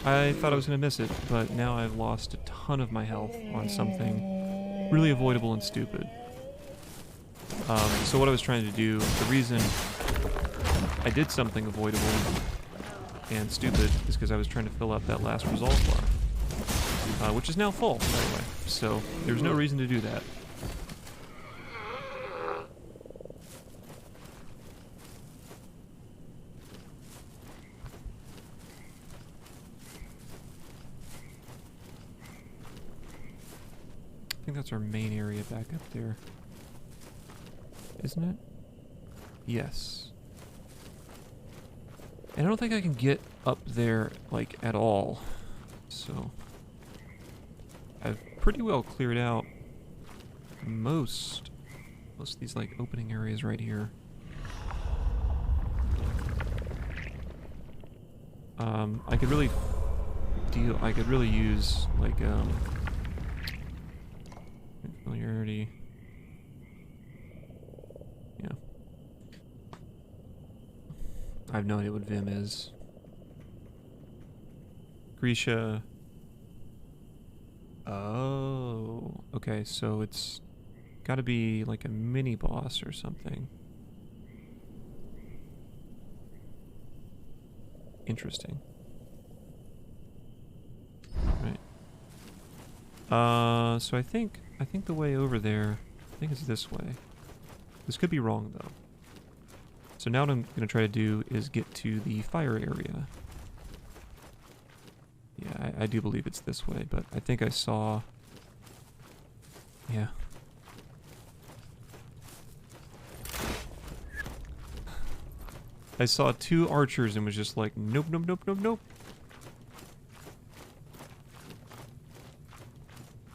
I thought I was going to miss it, but now I've lost a ton of my health on something really avoidable and stupid. So what I was trying to do, the reason I did something avoidable and stupid is because I was trying to fill up that last resolve bar, which is now full, by the way. So there's no reason to do that. I think that's our main area back up there. Isn't it? Yes. And I don't think I can get up there, like, at all. So I've pretty well cleared out most of these, like, opening areas right here. I could really use, like, familiarity. Yeah. I have no idea what Vim is. Grisha. Oh. Okay, so it's gotta be like a mini boss or something. Interesting. Right. So I think the way over there, I think it's this way. This could be wrong though. So now what I'm gonna try to do is get to the fire area. Yeah, I do believe it's this way, but I think I saw... Yeah. I saw 2 archers and was just like, nope, nope, nope, nope, nope.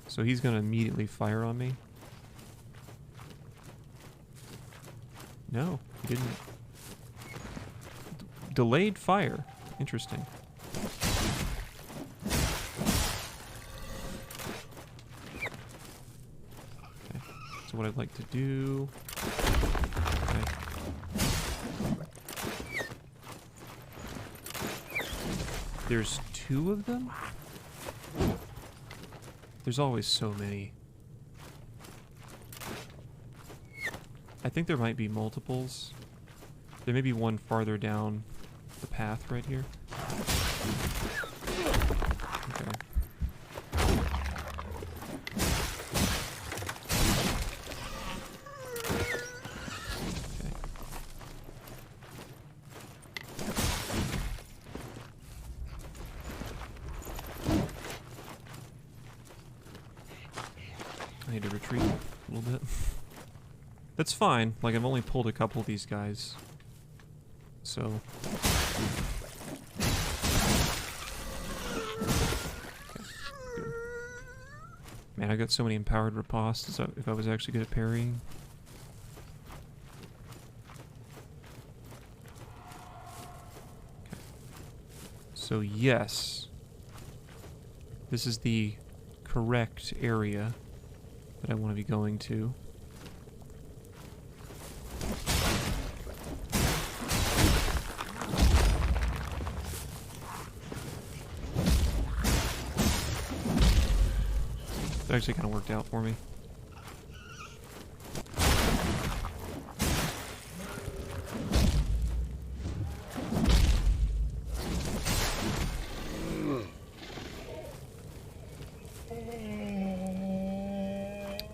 So he's gonna immediately fire on me. No, he didn't. Delayed fire. Interesting. Okay. So what I'd like to do... Okay. There's 2 of them? There's always so many. I think there might be multiples. There may be one farther down the path right here. Okay. Okay. I need to retreat a little bit. That's fine. Like, I've only pulled a couple of these guys. So... Okay, good. Man, I got so many empowered ripostes if I was actually good at parrying. Okay. So, yes. This is the correct area that I want to be going to. It actually kind of worked out for me.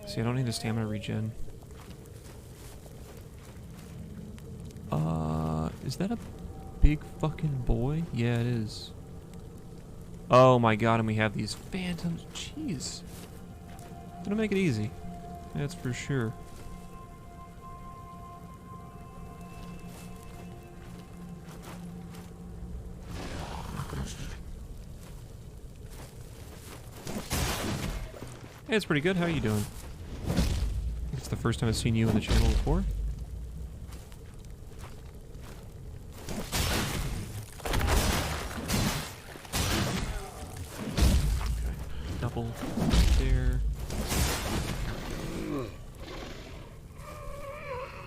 See, I don't need a stamina regen. Is that a big fucking boy? Yeah, it is. Oh my god, and we have these phantoms. Jeez. Gonna make it easy. That's for sure. Hey, it's pretty good. How are you doing? It's the first time I've seen you on the channel before. Okay. Double there.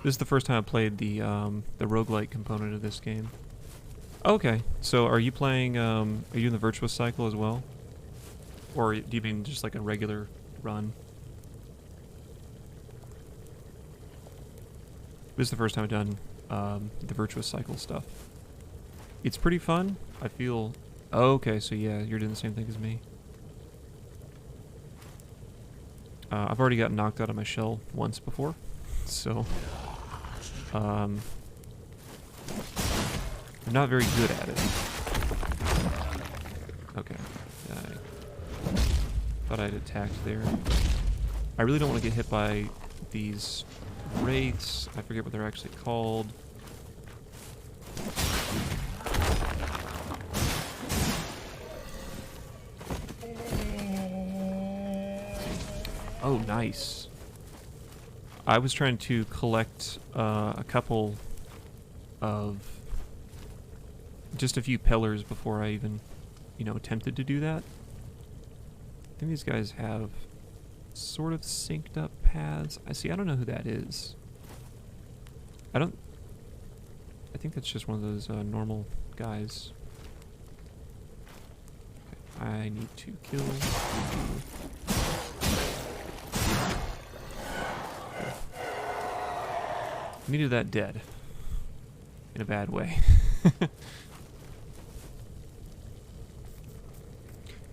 This is the first time I played the roguelike component of this game. Okay, so are you playing, are you doing the Virtuous Cycle as well? Or do you mean just like a regular run? This is the first time I've done the Virtuous Cycle stuff. It's pretty fun. I feel... Oh, okay, so yeah, you're doing the same thing as me. I've already gotten knocked out of my shell once before, so... I'm not very good at it. Okay. I thought I'd attacked there. I really don't want to get hit by these wraiths. I forget what they're actually called. Oh, nice. I was trying to collect a couple of... just a few pillars before I even, you know, attempted to do that. I think these guys have sort of synced up paths. I don't know who that is. I think that's just one of those normal guys. Okay, I need to kill you. Needed that dead. In a bad way.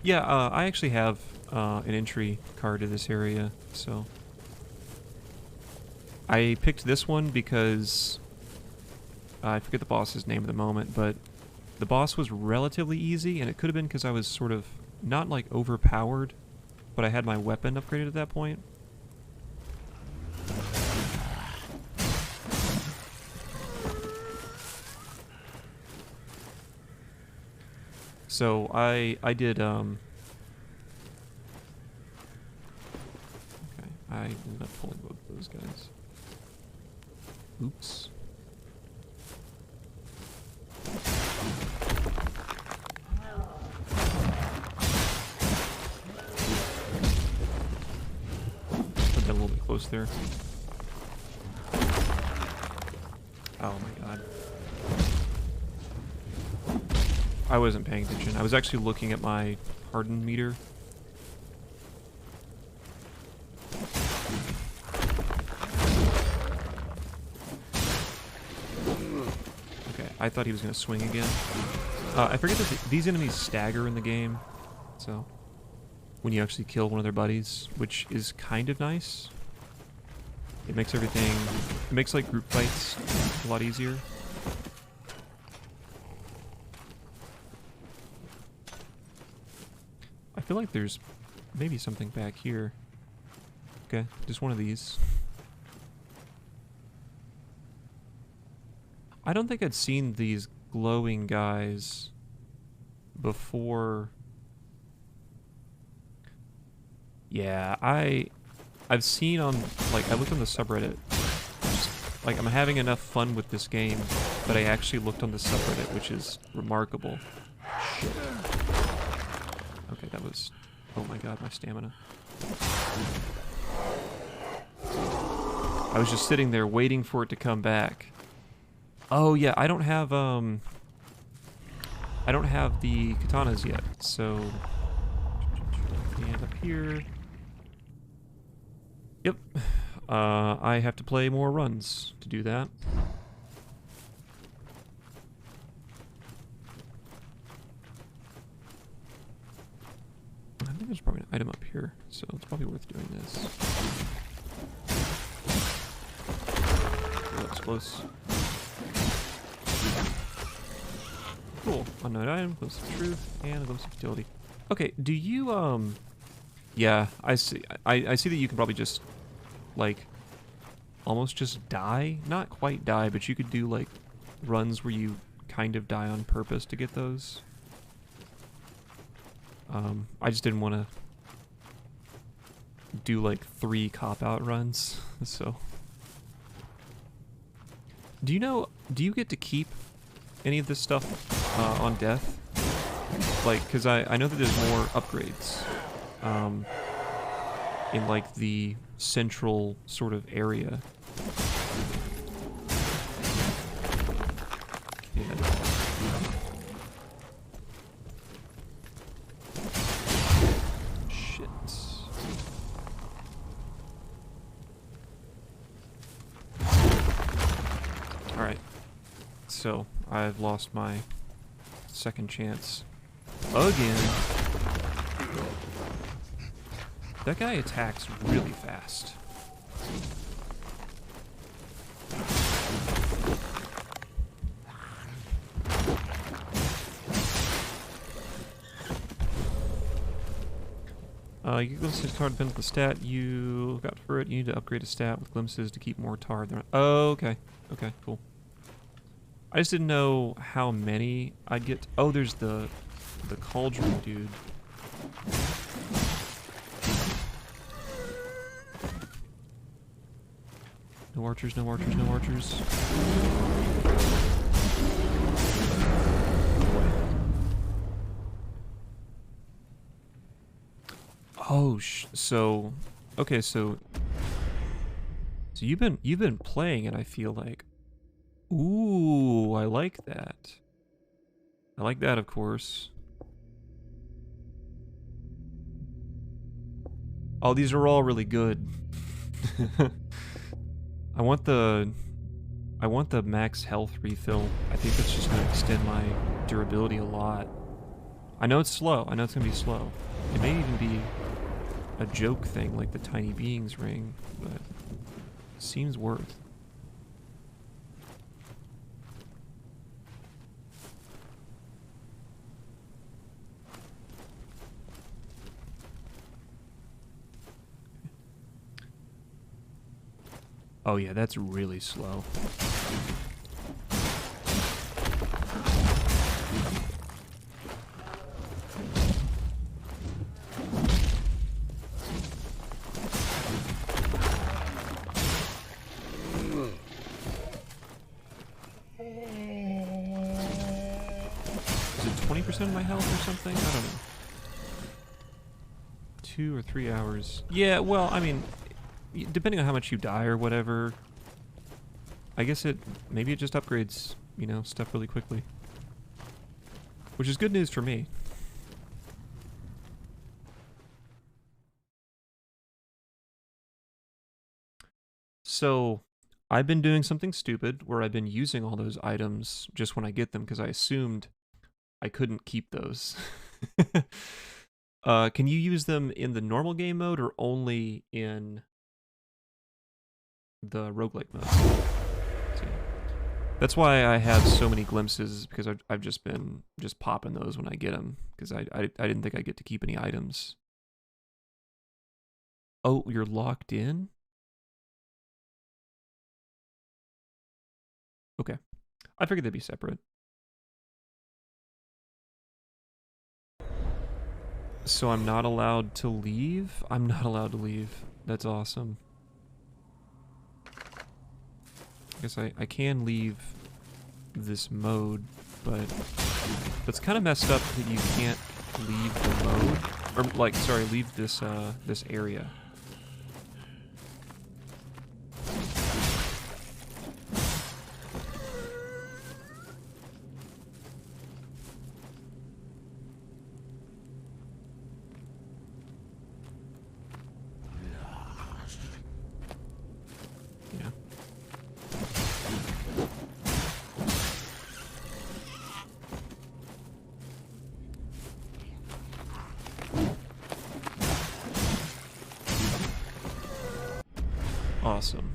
Yeah, I actually have an entry card to this area, so... I picked this one because... I forget the boss's name at the moment, but the boss was relatively easy, and it could have been because I was sort of not, like, overpowered, but I had my weapon upgraded at that point. So I did okay, I ended up pulling both of those guys. Oops. Put that a little bit close there. Oh my god. I wasn't paying attention. I was actually looking at my harden meter. Okay, I thought he was going to swing again. I forget that these enemies stagger in the game, so when you actually kill one of their buddies, which is kind of nice. It makes everything... It makes, like, group fights a lot easier. I feel like there's maybe something back here. Okay, just one of these. I don't think I'd seen these glowing guys before. Yeah, I've seen on, like, I looked on the subreddit. Like, I'm having enough fun with this game, but I actually looked on the subreddit, which is remarkable. Shit. Okay, that was... Oh my god, my stamina. I was just sitting there waiting for it to come back. Oh yeah, I don't have the katanas yet, so... And up here... Yep. I have to play more runs to do that. I think there's probably an item up here, so it's probably worth doing this. Oh, that was close. Cool. Unknown item, glimpse of truth, and a glimpse of futility. Okay, do you, yeah, I see that you can probably just, like, almost just die? Not quite die, but you could do, like, runs where you kind of die on purpose to get those. I just didn't want to do, like, 3 cop-out runs, so... Do you get to keep any of this stuff on death? Like, because I know that there's more upgrades in, like, the central sort of area. Yeah. So, I've lost my second chance. Again. That guy attacks really fast. You get glimpses card depends on the stat you got for it. You need to upgrade a stat with glimpses to keep more tar. Oh, okay. Okay, cool. I just didn't know how many I'd get. Oh, there's the cauldron dude. No archers, no archers, no archers. Oh, so okay, so you've been playing it, I feel like. Ooh, I like that. I like that, of course. Oh, these are all really good. I want the max health refill. I think that's just gonna extend my durability a lot. I know it's slow. I know it's gonna be slow. It may even be a joke thing like the Tiny Beings ring, but it seems worth. Oh yeah, that's really slow. Is it 20% of my health or something? I don't know. 2 or 3 hours. Yeah, well, I mean, depending on how much you die or whatever, I guess maybe it just upgrades, you know, stuff really quickly. Which is good news for me. So, I've been doing something stupid where I've been using all those items just when I get them because I assumed I couldn't keep those. Can you use them in the normal game mode or only in the roguelike mode? See. That's why I have so many glimpses, because I've just been popping those when I get them, because I didn't think I'd get to keep any items. Oh, you're locked in? Okay. I figured they'd be separate. So I'm not allowed to leave? I'm not allowed to leave. That's awesome. I guess I can leave this mode, but that's kind of messed up that you can't leave the mode. Or, like, sorry, leave this, this area. Yeah. Awesome.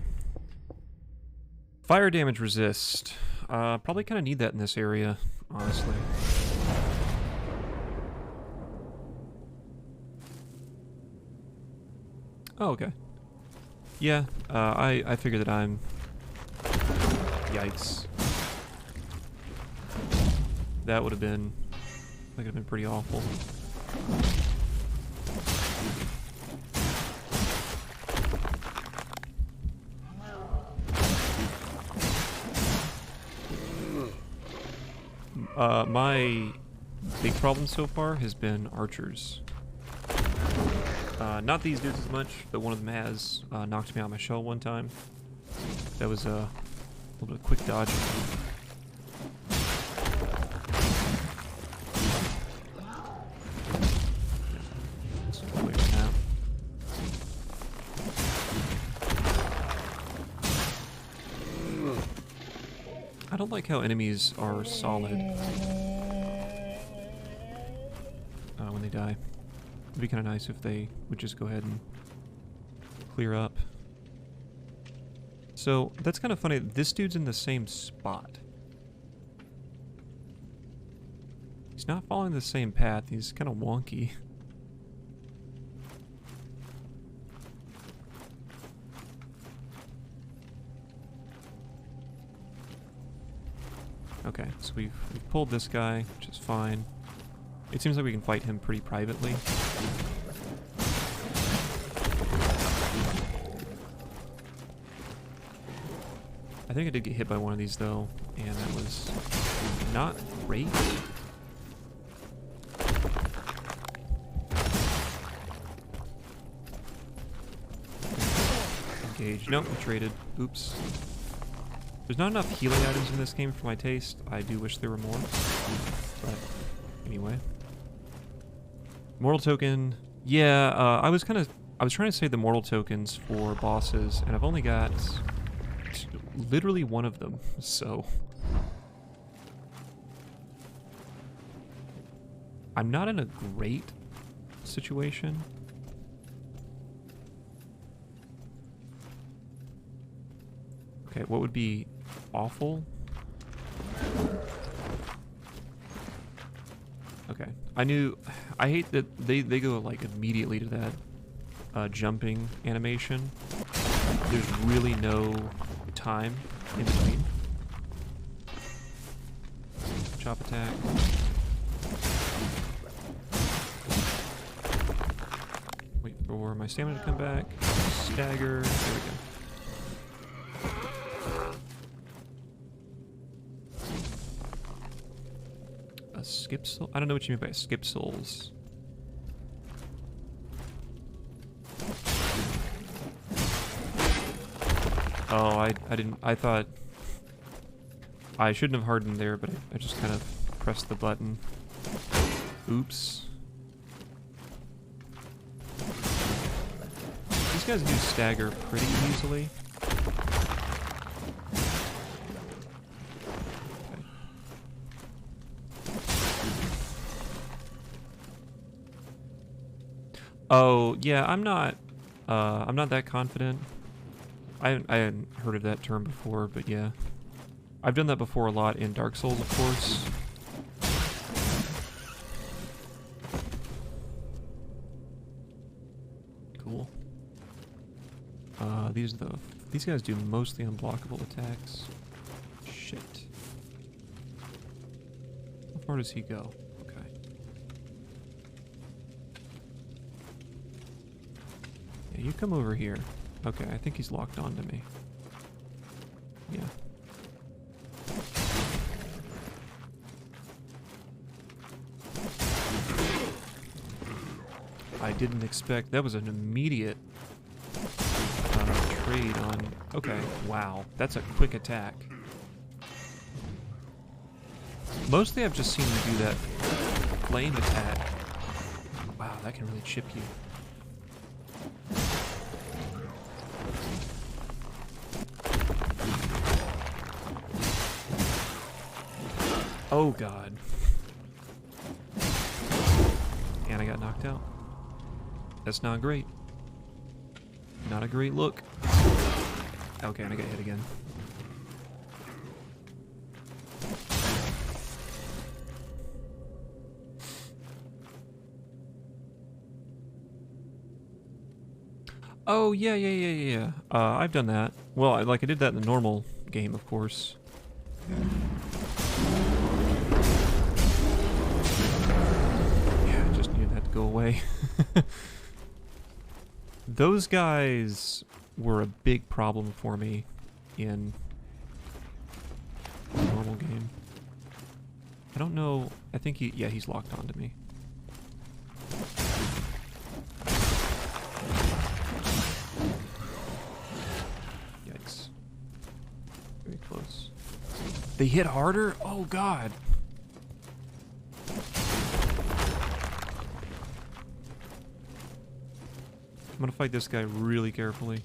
Fire damage resist. Probably kind of need that in this area, honestly. Oh, okay. Yeah, I figure that I'm... Yikes. That would have been... That could have been pretty awful. My big problem so far has been archers. Not these dudes as much, but one of them has knocked me out of my shell one time. That was a little bit of quick dodging. don't like how enemies are solid when they die. It'd be kind of nice if they would just go ahead and clear up. So, that's kind of funny. This dude's in the same spot. He's not following the same path. He's kind of wonky. Okay, so we've pulled this guy, which is fine. It seems like we can fight him pretty privately. I think I did get hit by one of these though, and that was not great. Engage. Nope, we traded. Oops. There's not enough healing items in this game for my taste. I do wish there were more. But anyway. Mortal token. Yeah, I was trying to save the mortal tokens for bosses, and I've only got literally one of them, so I'm not in a great situation. Okay, what would be awful? Okay, I hate that they go like immediately to that jumping animation. There's really no time in between. Chop attack. Wait for my stamina to come back. Stagger. There we go. A skip soul? I don't know what you mean by skip souls. Oh, I didn't. I thought I shouldn't have hardened there, but I just kind of pressed the button. Oops. These guys do stagger pretty easily. Okay. Oh, yeah, I'm not that confident. I hadn't heard of that term before, but yeah. I've done that before a lot in Dark Souls, of course. Cool. These guys do mostly unblockable attacks. Shit. How far does he go? Okay. Yeah, you come over here. Okay, I think he's locked onto me. Yeah. I didn't expect... That was an immediate trade on... Okay, wow. That's a quick attack. Mostly I've just seen him do that flame attack. Wow, that can really chip you. Oh god. And I got knocked out. That's not great. Not a great look. Okay, and I got hit again. Oh, yeah. I've done that. Well, I did that in the normal game, of course. Go away. Those guys were a big problem for me in the normal game. I don't know. I think he's locked onto me. Yikes. Very close. They hit harder? Oh god. I'm gonna fight this guy really carefully.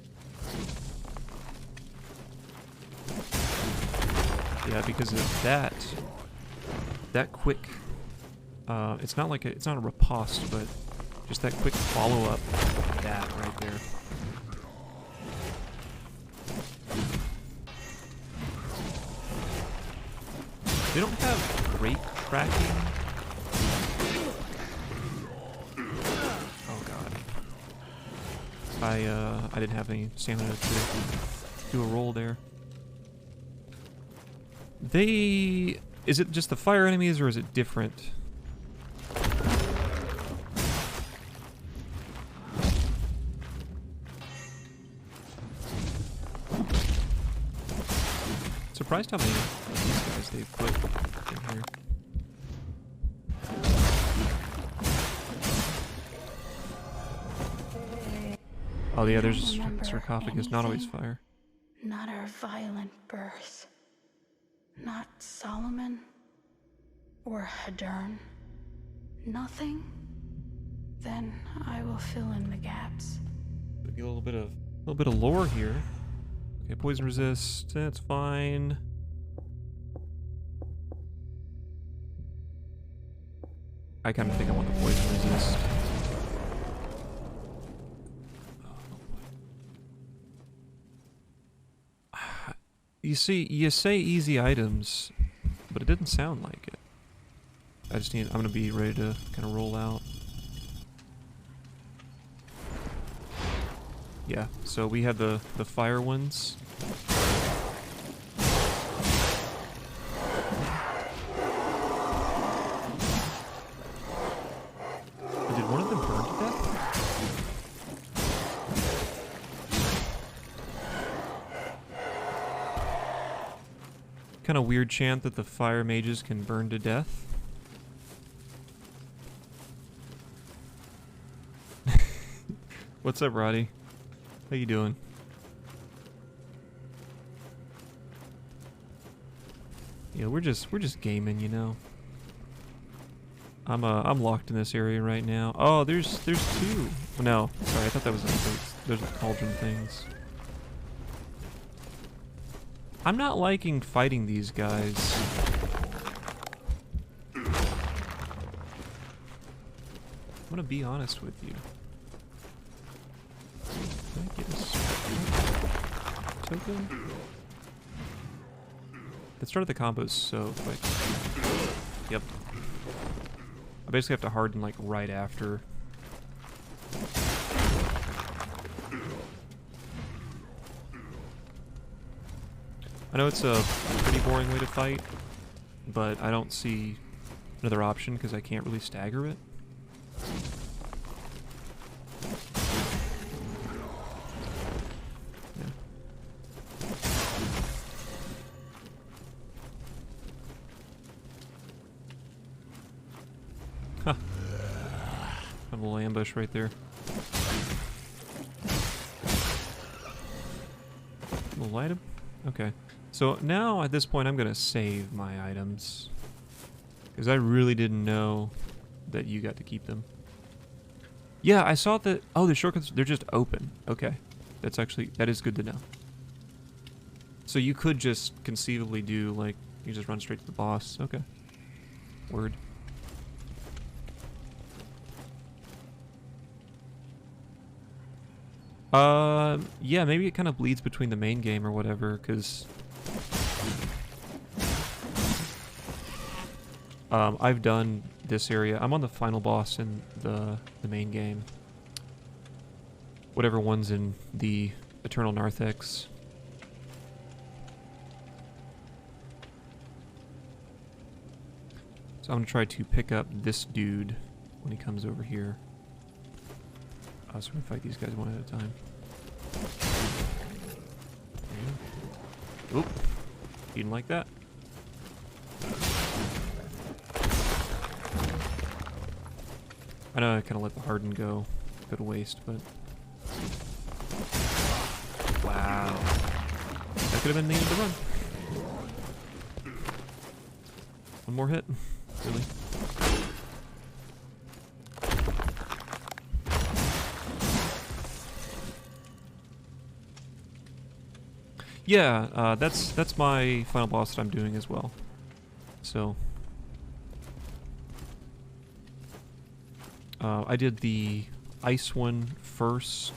Yeah, because of that quick, it's not like it's not a riposte, but just that quick follow-up, that right there. They don't have great tracking. Oh god. I didn't have any stamina to do a roll there. Is it just the fire enemies or is it different? Surprised how many of these guys they've put in here. Oh yeah, there's a sarcophagus, not always fire. Not our violent birth. Not Solomon. Or Hadern. Nothing? Then I will fill in the gaps. Maybe a little bit of lore here. Okay, poison resist, that's fine. I kind of think I want the poison resist. You see, you say easy items, but it didn't sound like it. I'm gonna be ready to kind of roll out. Yeah, so we had the fire ones. Did one of them burn to death? Kind of weird chant that the fire mages can burn to death. What's up, Roddy? How you doing? Yeah, we're just gaming, you know. I'm locked in this area right now. Oh, there's two. No, sorry, I thought that was those are cauldron things. I'm not liking fighting these guys. I'm gonna be honest with you. Can I get a token? That started the combos so quick. Yep. I basically have to harden like right after. I know it's a pretty boring way to fight, but I don't see another option because I can't really stagger it. Huh. A little ambush right there. We'll light him? Okay. So now at this point I'm gonna save my items. Because I really didn't know that you got to keep them. Yeah, I saw that. Oh, the shortcuts, they're just open. Okay. That is good to know. So you could just conceivably do, like, you just run straight to the boss. Okay. Word. Yeah, maybe it kind of bleeds between the main game or whatever, because I've done this area. I'm on the final boss in the main game. Whatever one's in the Eternal Narthex. So I'm gonna try to pick up this dude when he comes over here. So we're gonna fight these guys one at a time. Oop. You didn't like that? I know I kind of let the harden go to waste, but... Wow. That could have been needed to run. One more hit. Really? Yeah, that's my final boss that I'm doing as well. So I did the ice one first.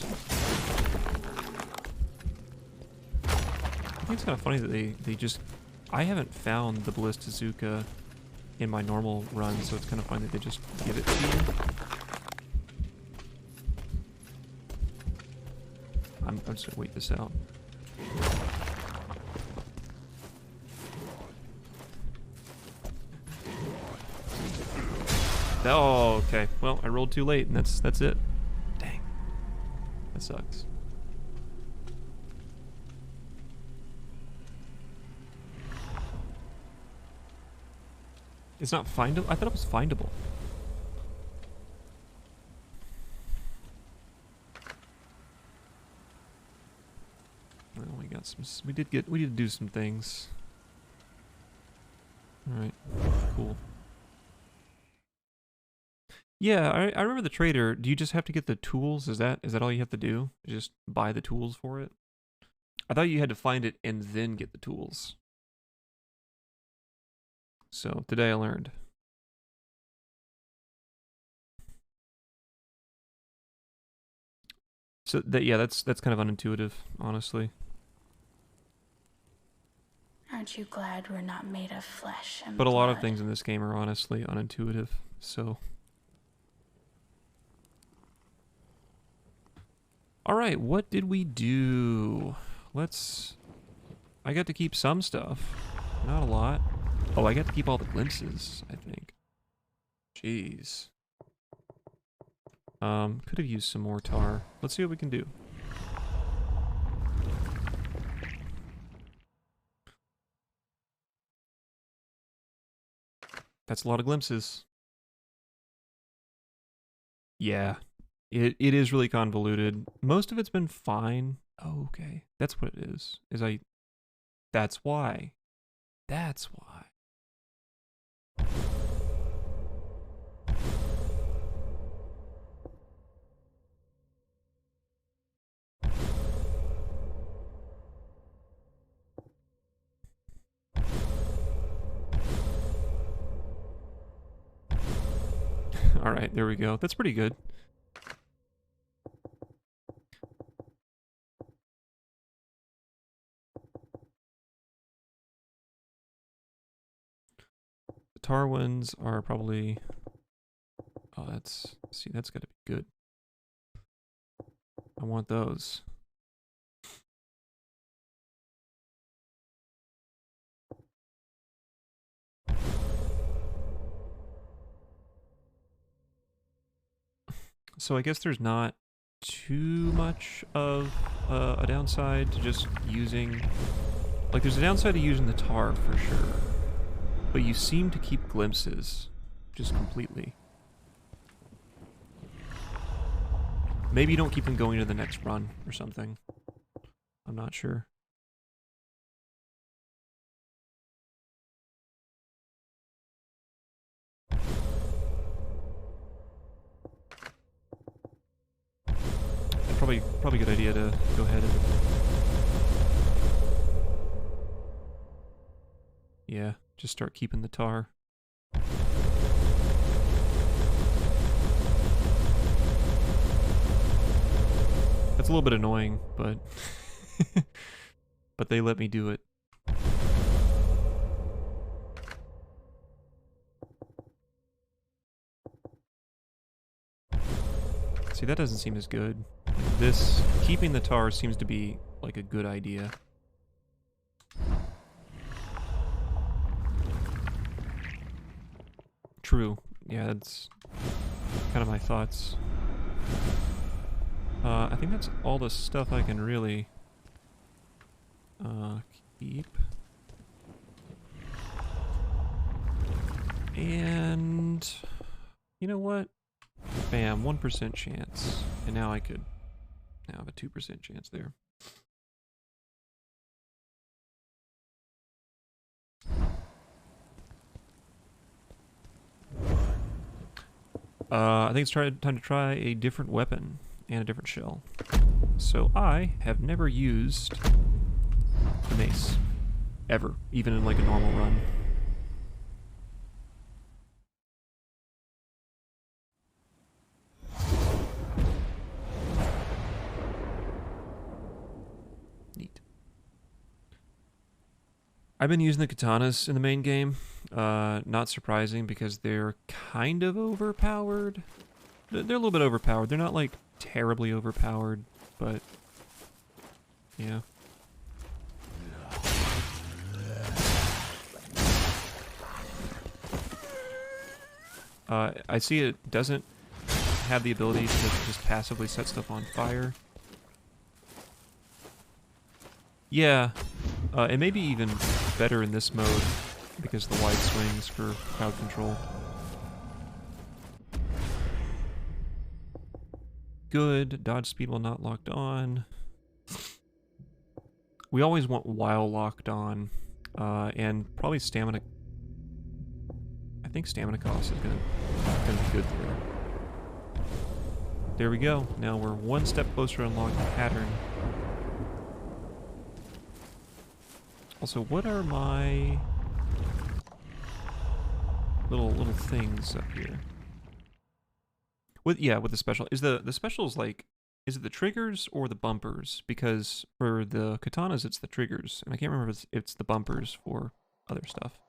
I think it's kind of funny that they just... I haven't found the Ballistazuka in my normal run, so it's kind of funny that they just give it to you. I'm just gonna wait this out. Oh, okay. Well, I rolled too late, and that's it. Dang. That sucks. It's not findable? I thought it was findable. Well, we got some... We did do some things. Alright. Cool. Yeah, I remember the trader. Do you just have to get the tools? Is that all you have to do? Just buy the tools for it? I thought you had to find it and then get the tools. So today I learned. So that's kind of unintuitive, honestly. Aren't you glad we're not made of flesh and But a lot of blood? things in this game are honestly unintuitive. So all right, what did we do? I got to keep some stuff. Not a lot. Oh, I got to keep all the glimpses, I think. Jeez. Could have used some more tar. Let's see what we can do. That's a lot of glimpses. Yeah. It is really convoluted. Most of it's been fine. Oh, okay. That's what it is. That's why. That's why. All right, there we go. That's pretty good. The tar ones are probably... Oh, that's got to be good. I want those. So I guess there's not too much of a downside to just using... Like, there's a downside to using the tar for sure. But you seem to keep glimpses just completely. Maybe you don't keep them going to the next run or something. I'm not sure. Probably a good idea to go ahead and... Yeah, just start keeping the tar. That's a little bit annoying, but... but they let me do it. See, that doesn't seem as good. Like this, keeping the tar seems to be like a good idea. True. Yeah, that's kind of my thoughts. I think that's all the stuff I can really keep. And you know what? Bam, 1% chance. And now I could now have a 2% chance there. I think it's time to try a different weapon and a different shell. So I have never used the mace. Ever. Even in like a normal run. Neat. I've been using the katanas in the main game. Not surprising because they're kind of overpowered. They're a little bit overpowered. They're not like terribly overpowered, but yeah. I see it doesn't have the ability to just passively set stuff on fire. Yeah, it may be even better in this mode because of the wide swings for crowd control. Good. Dodge speed while not locked on. We always want while locked on, and probably stamina. I think stamina cost is gonna be good there. There we go. Now we're one step closer to unlocking the pattern. Also, what are my little things up here? With the special, is the specials like, is it the triggers or the bumpers? Because for the katanas it's the triggers, and I can't remember if it's the bumpers for other stuff.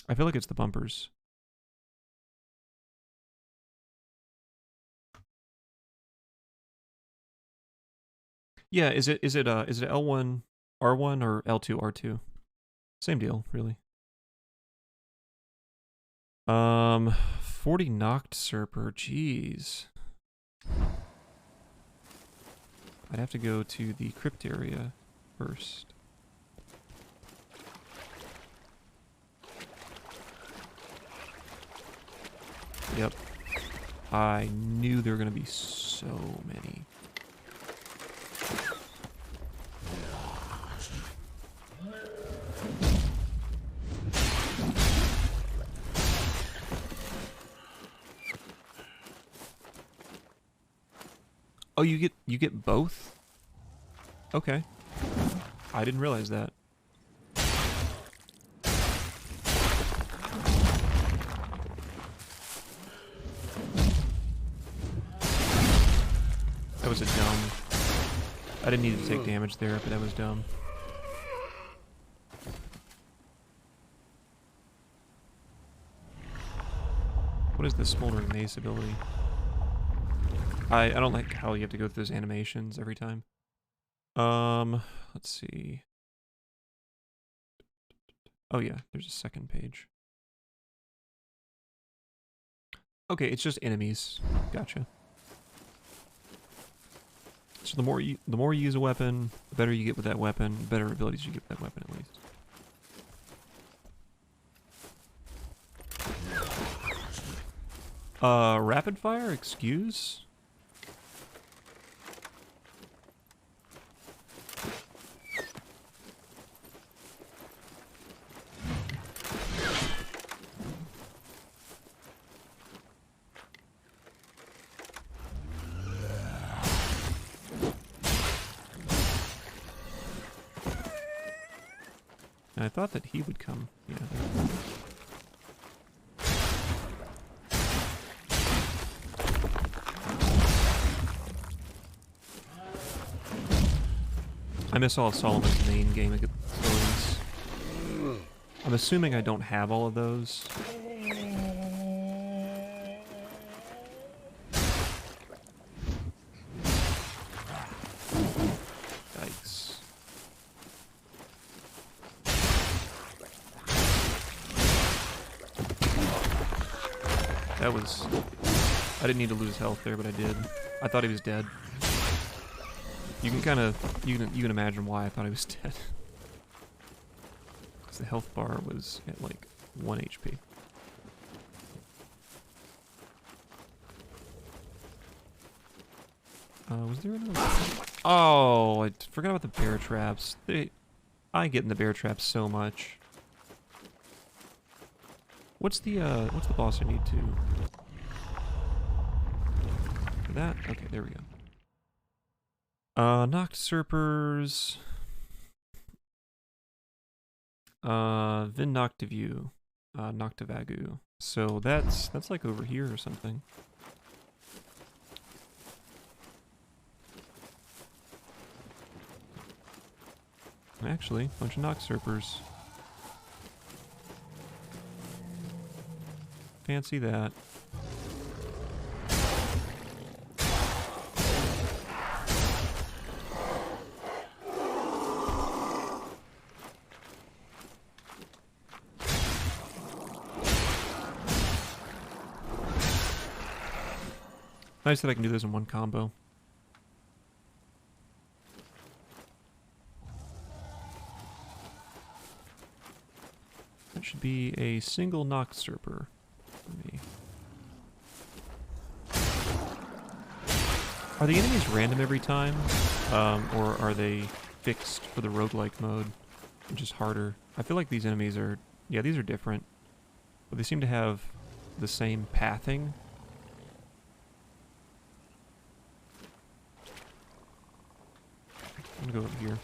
I feel like it's the bumpers. Yeah, is it L1 R1 or L2 R2? Same deal, really. 40 knocked Serper, jeez. I'd have to go to the crypt area first. Yep. I knew there were going to be so many. Oh, you get both? Okay. I didn't realize that. That was a dumb... I didn't need to take damage there, but that was dumb. What is the Smoldering Mace ability? I don't like how you have to go through those animations every time. Let's see. Oh yeah, there's a second page. Okay, it's just enemies. Gotcha. So the more you use a weapon, the better you get with that weapon, the better abilities you get with that weapon at least. Rapid fire, excuse? And I thought that he would come. Yeah. I miss all of Solomon's main game abilities. I'm assuming I don't have all of those. Yikes. That was... I didn't need to lose health there, but I did. I thought he was dead. You can kind of... You can imagine why I thought he was dead. Because the health bar was at like 1 HP. Was there another... Oh, I forgot about the bear traps. I get in the bear traps so much. What's the boss I need to... For that? Okay, there we go. Knocked Serpers... Vin Noctivu. Noctivagu. So that's like over here or something. Actually, bunch of Noxurpers. Fancy that. Nice that I can do this in one combo. That should be a single Noxurper for me. Are the enemies random every time? Or are they fixed for the roguelike mode, which is harder? I feel like these enemies are... Yeah, these are different. But they seem to have the same pathing. I'm gonna go over here.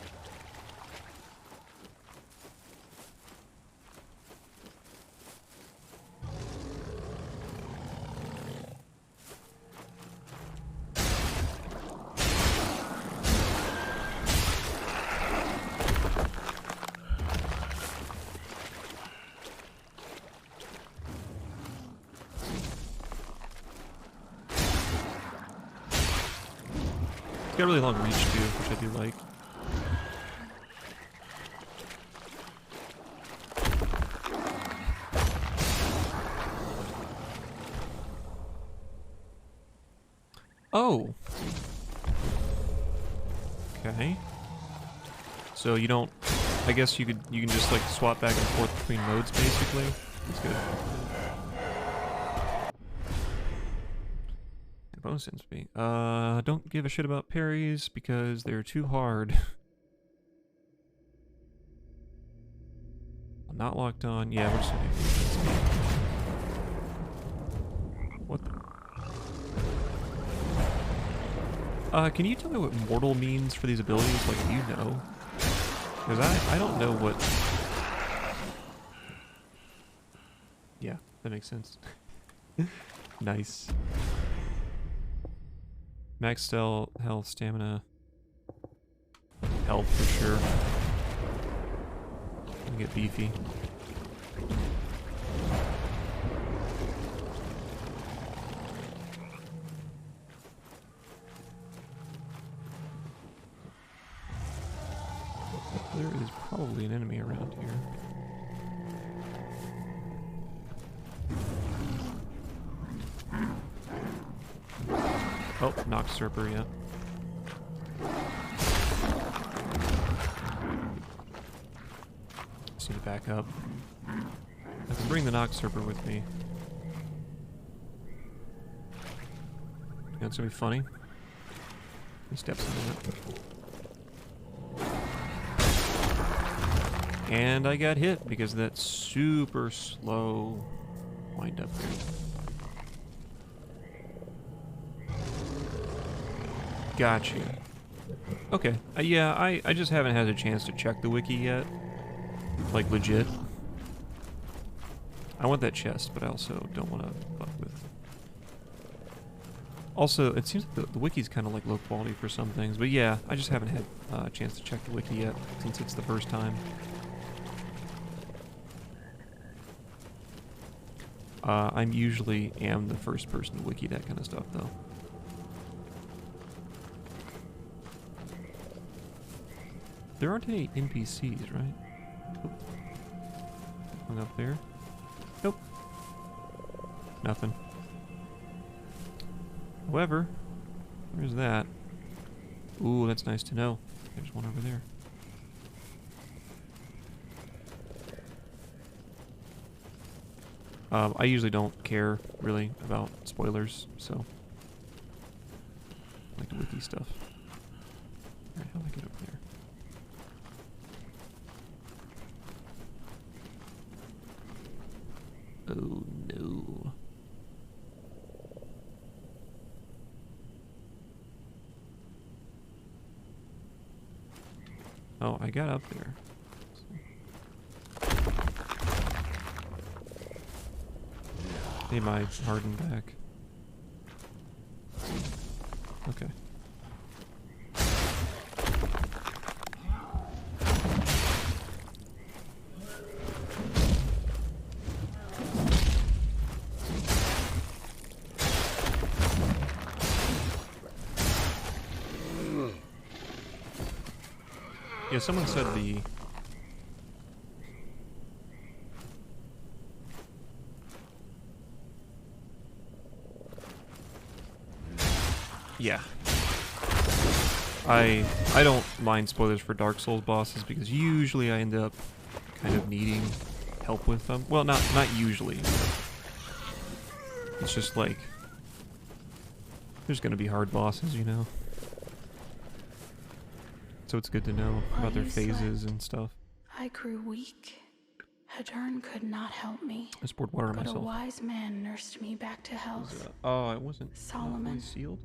It's got really long reach too, which I do like. Oh. Okay. So you don't... I guess you can just like swap back and forth between modes basically. That's good. Bonus me. Don't give a shit about parries because they're too hard. I'm not locked on. Yeah, we're just gonna do this. What the... can you tell me what mortal means for these abilities? Like, do you know? Because I don't know what... Yeah, that makes sense. Nice. Max health, stamina, health for sure. Gonna get beefy. There is probably an enemy around here. Oh, Noxurper, yeah. Just need to back up. I can bring the Noxurper with me. That's gonna be funny. He steps into it. And I got hit because of that super slow wind up there. Got you. Okay. Yeah, I just haven't had a chance to check the wiki yet. Like, legit. I want that chest, but I also don't want to fuck with... Also, it seems like the wiki's kind of like low quality for some things, but yeah, I just haven't had a chance to check the wiki yet, since it's the first time. I'm usually am the first person to wiki that kind of stuff, though. There aren't any NPCs, right? Oop. Hung up there. Nope. Nothing. However, where's that? Ooh, that's nice to know. There's one over there. I usually don't care, really, about spoilers, so... I like the wiki stuff. Alright, how do I get up there? Oh no. Oh, I got up there. Hey, my hardened back. Okay. Yeah, someone said the... Yeah. I don't mind spoilers for Dark Souls bosses because usually I end up kind of needing help with them. Well, not usually. It's just like there's gonna be hard bosses, you know. So it's good to know about their phases and stuff. I grew weak. Hadern could not help me. I just poured water on But myself. a wise man nursed me back to health. Oh, it wasn't Solomon. sealed?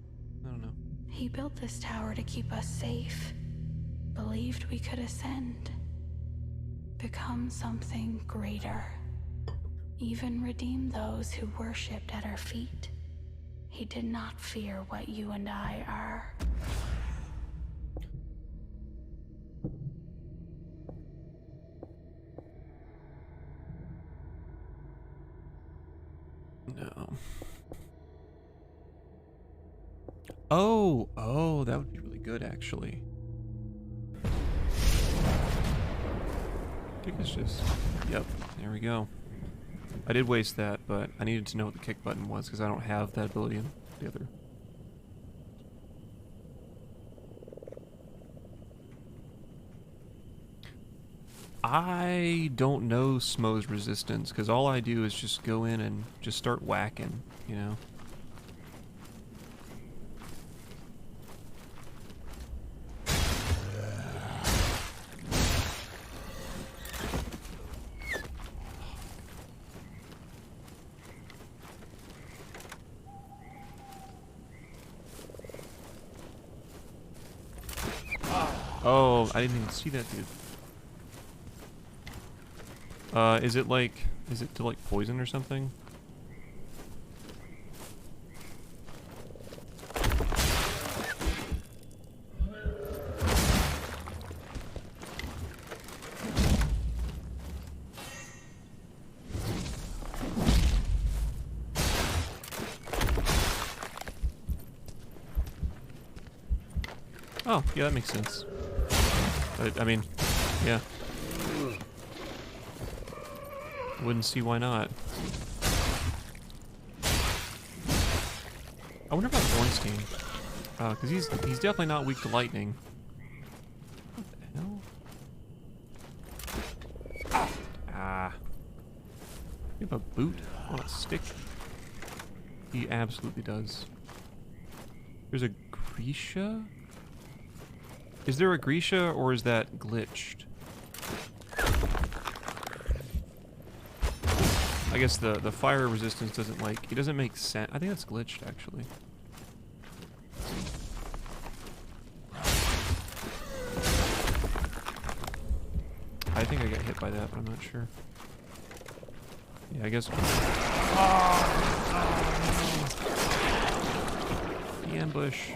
I don't know. He built this tower to keep us safe. Believed we could ascend. Become something greater. Even redeem those who worshipped at our feet. He did not fear what you and I are. No. Oh, that would be really good, actually. I think it's just... Yep, there we go. I did waste that, but I needed to know what the kick button was, because I don't have that ability in the other. I don't know Smo's resistance, because all I do is just go in and just start whacking, you know? Oh, I didn't even see that dude. Is it to like poison or something? Oh, yeah, that makes sense. I mean, yeah. Wouldn't see why not. I wonder about Ornstein. Because he's definitely not weak to lightning. What the hell? Ah. You have a boot on a stick? He absolutely does. There's a Grisha? Is there a Grisha or is that glitched? I guess the fire resistance doesn't it doesn't make sense. I think that's glitched actually. I think I got hit by that, but I'm not sure. Yeah, I guess. The ambush.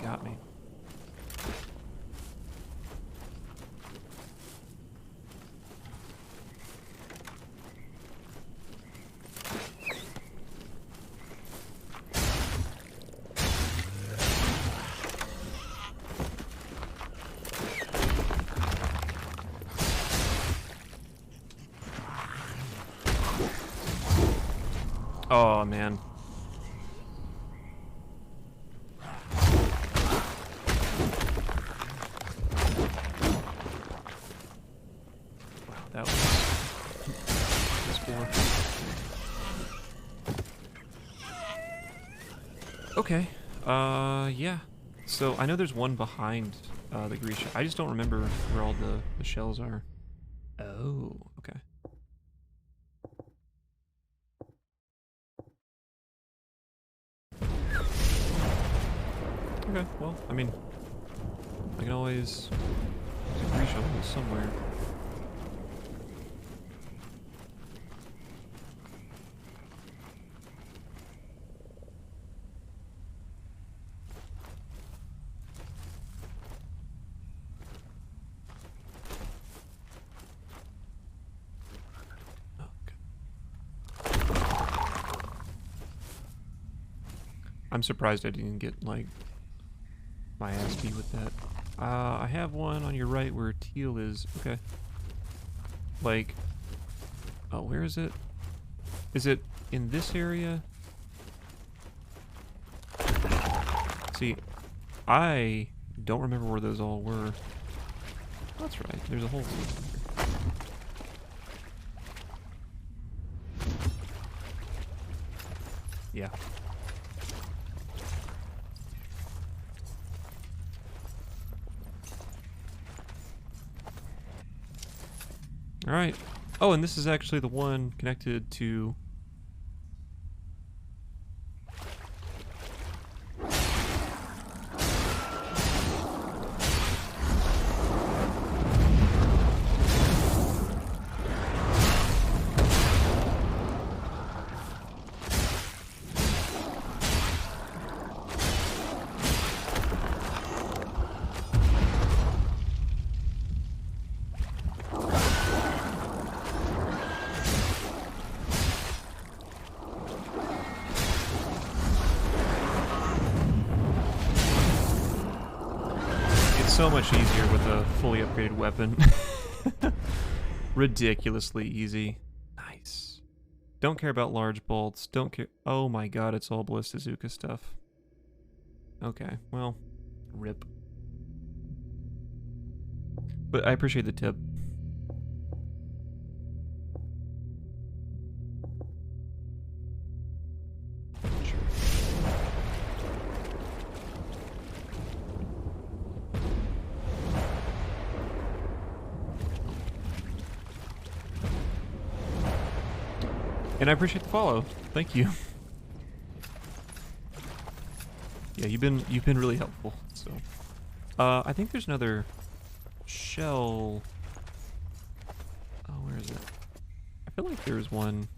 Got me. Oh, man. Wow, that was okay. Yeah. So, I know there's one behind the Grisha. I just don't remember where all the shells are. Oh, okay. Okay, well, I mean, I can always use a Grisha somewhere. I'm surprised I didn't get, like, my ass beat with that. I have one on your right where teal is. Okay. Like, oh, where is it? Is it in this area? See, I don't remember where those all were. That's right, there's a hole here. Yeah. Alright. Oh, and this is actually the one connected to... so much easier with a fully upgraded weapon. Ridiculously easy. Nice. Don't care about large bolts. Don't care. Oh my god, it's all Ballistazuka stuff. Okay, well, rip. But I appreciate the tip. And I appreciate the follow. Thank you. Yeah, you've been really helpful. So, I think there's another shell. Oh, where is it? I feel like there's one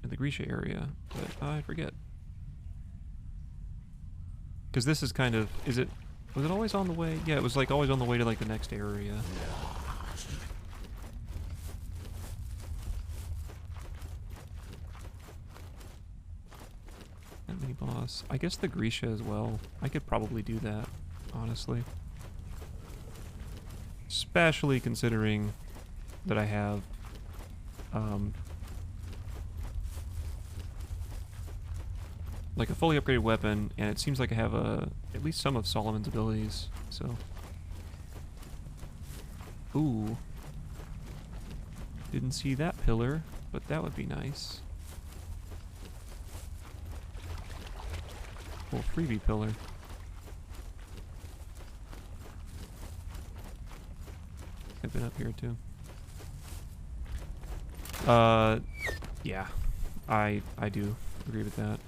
in the Grisha area, but I forget. Because this is kind of, was it always on the way? Yeah, it was like always on the way to like the next area. Mini boss. I guess the Grisha as well. I could probably do that, honestly. Especially considering that I have like a fully upgraded weapon, and it seems like I have at least some of Solomon's abilities, so. Ooh. Didn't see that pillar, but that would be nice. Cool, freebie pillar. I've been up here too. Yeah, I do agree with that.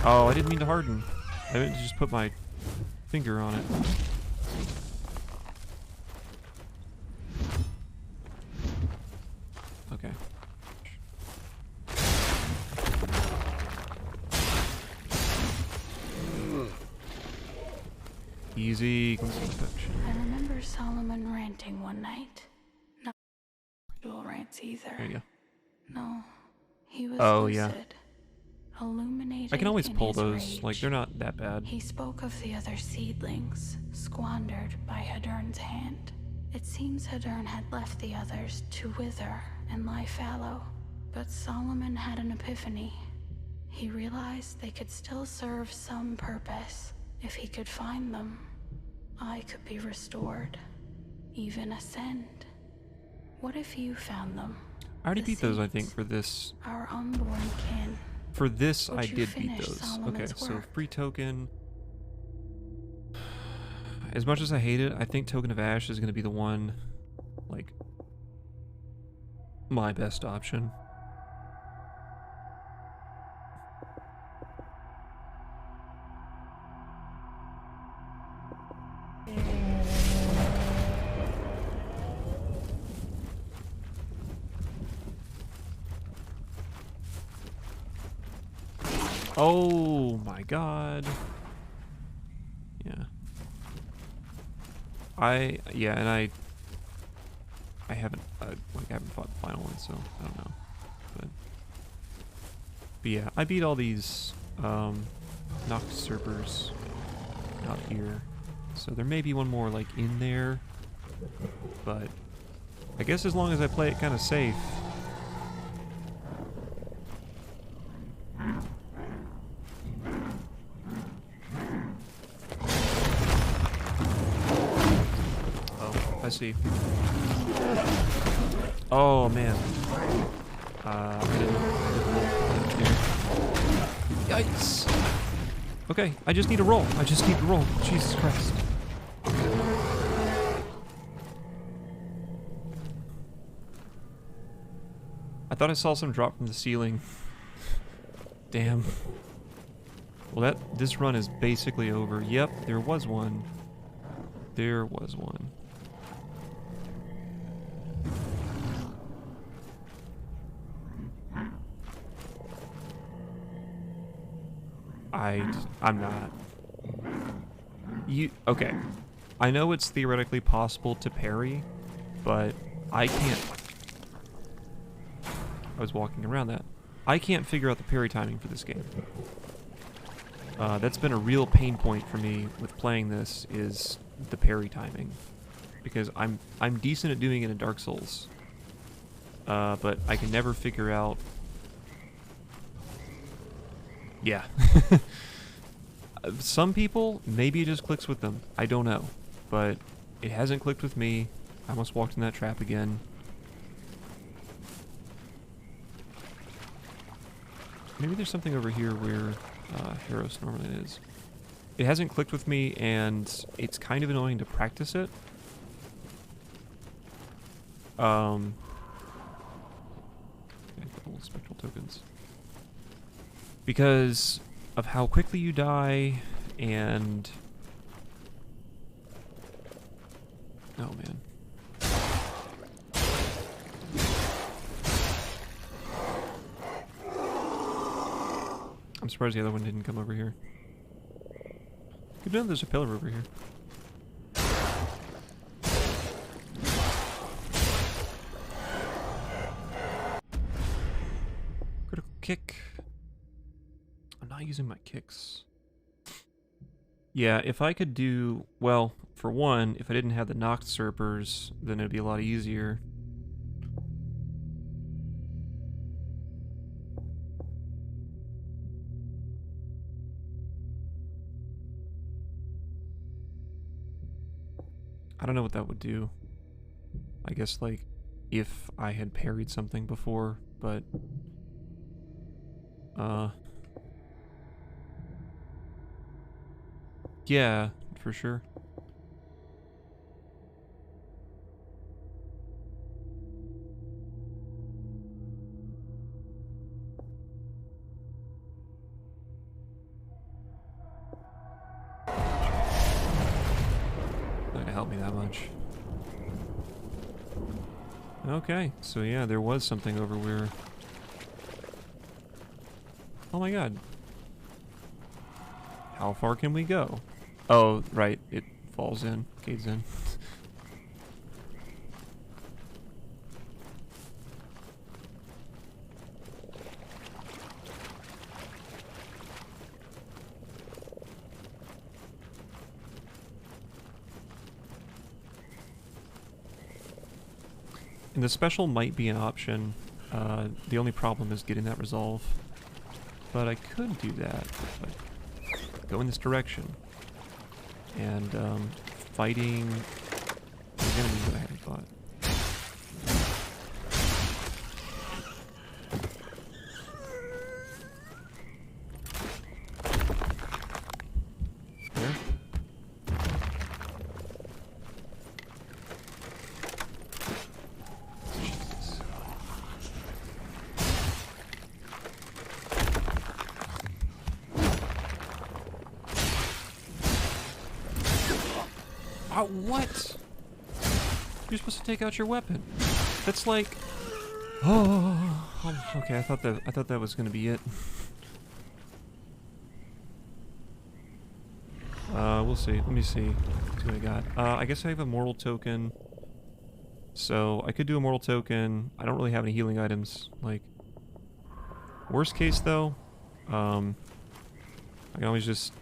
Oh, I didn't mean to harden. I meant to just put my finger on it. Okay. Easy infection. I remember Solomon ranting one night. Not usual rants either. There you go. No, he was lucid. Yeah. Illuminated. I can always in pull his those, rage. like they're not that bad. He spoke of the other seedlings, squandered by Hadern's hand. It seems Hadern had left the others to wither and lie fallow. But Solomon had an epiphany. He realized they could still serve some purpose if he could find them. I could be restored, even ascend. What if you found them? I already The beat those, I seeds, think, for this. Our unborn kin. For this, Would I you did beat finish those. Solomon's Okay, so work? free token. As much as I hate it, I think Token of Ash is going to be the one, like, my best option. Oh my god. Yeah. And I I haven't fought the final one, so I don't know. But yeah, I beat all these Noctiserpers out here, so there may be one more like in there, but I guess as long as I play it kind of safe. Oh, I see. Oh man. I didn't roll. Yikes. Okay, I just need to roll. I just need to roll. Jesus Christ. I thought I saw some drop from the ceiling. Damn. Well, this run is basically over. Yep, there was one. There was one. I'm not. Okay. I know it's theoretically possible to parry, but I can't. I was walking around that. I can't figure out the parry timing for this game. That's been a real pain point for me with playing this, is the parry timing, because I'm decent at doing it in Dark Souls, but I can never figure out. Yeah. Some people, maybe it just clicks with them. I don't know, but it hasn't clicked with me. I almost walked in that trap again. Maybe there's something over here where Harros normally is. It hasn't clicked with me, and it's kind of annoying to practice it. Okay, little spectral tokens. Because of how quickly you die, and... Oh, man. I'm surprised the other one didn't come over here. Good to know there's a pillar over here. Critical kick. I'm not using my kicks. Yeah, if I could do... Well, for one, if I didn't have the Noctiserpers, then it'd be a lot easier. I don't know what that would do. I guess, like, if I had parried something before, but... Yeah, for sure. Not gonna help me that much. Okay, so yeah, there was something over where... Oh my god. How far can we go? Oh, right, it falls in, caves in. And the special might be an option. The only problem is getting that resolve. But I could do that. But go in this direction. And fighting the enemies that I haven't fought. There. Jesus. Oh, what? You're supposed to take out your weapon. That's like... Oh, okay. I thought that was gonna be it. We'll see. Let me see what I got. I guess I have a mortal token. So I could do a mortal token. I don't really have any healing items. Like, worst case though, I can always just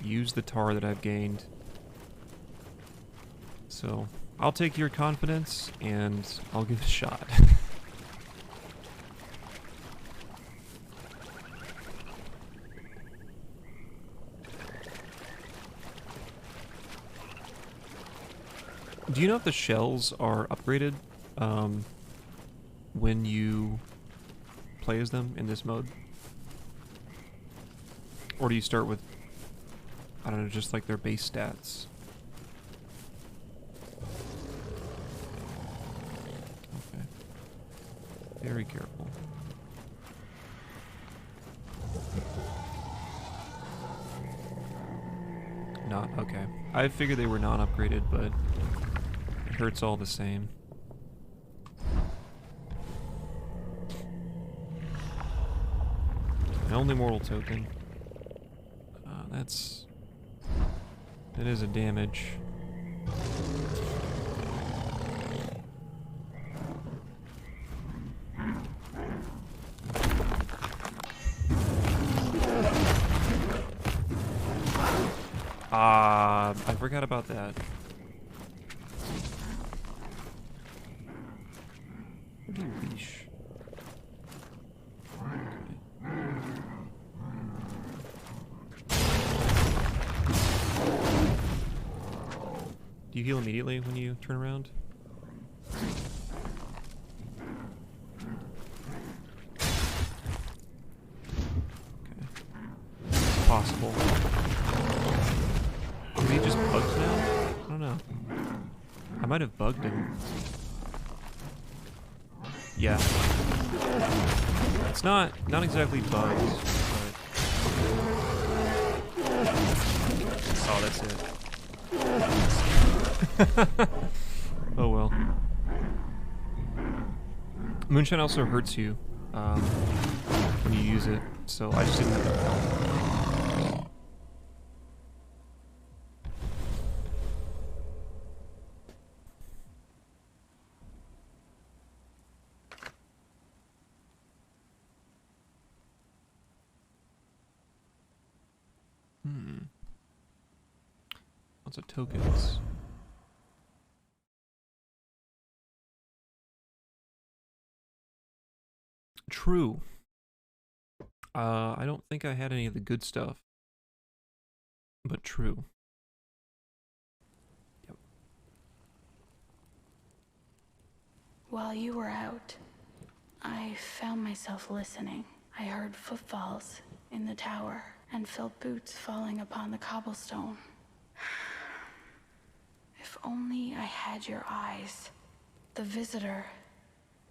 use the tar that I've gained. So I'll take your confidence and I'll give it a shot. Do you know if the shells are upgraded when you play as them in this mode? Or do you start with, I don't know, just like their base stats? Okay. Very careful. Not, okay. I figured they were non-upgraded, but it hurts all the same. An only mortal token. That is a damage. I forgot about that. Leash. Do you heal immediately when you turn around? Okay. Possible. Maybe he just bugs now? I don't know. I might have bugged him. Yeah. It's not exactly bugs, but... Oh, that's it. Oh well. Moonshine also hurts you when you use it, so I just didn't have enough health. Lots of tokens. True. I don't think I had any of the good stuff. But true. Yep. While you were out, I found myself listening. I heard footfalls in the tower and felt boots falling upon the cobblestone. If only I had your eyes. The visitor,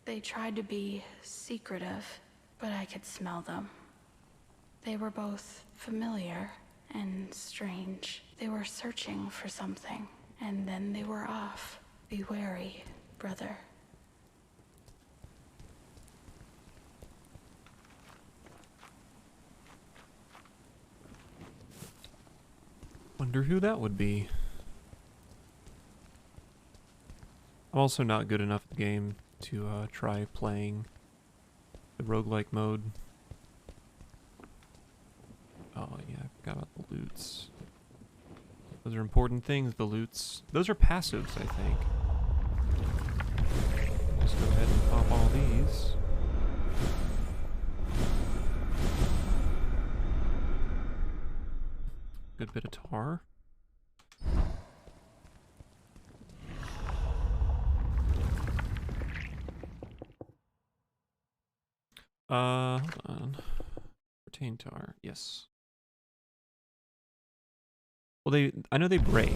they tried to be secretive, but I could smell them. They were both familiar and strange. They were searching for something, and then they were off. Be wary, brother. Wonder who that would be. I'm also not good enough at the game to try playing the roguelike mode. Oh yeah, I forgot about the loots. Those are important things, the loots. Those are passives, I think. Let's go ahead and pop all these. Good bit of tar. Hold on. Retain tar, yes. Well, I know they break,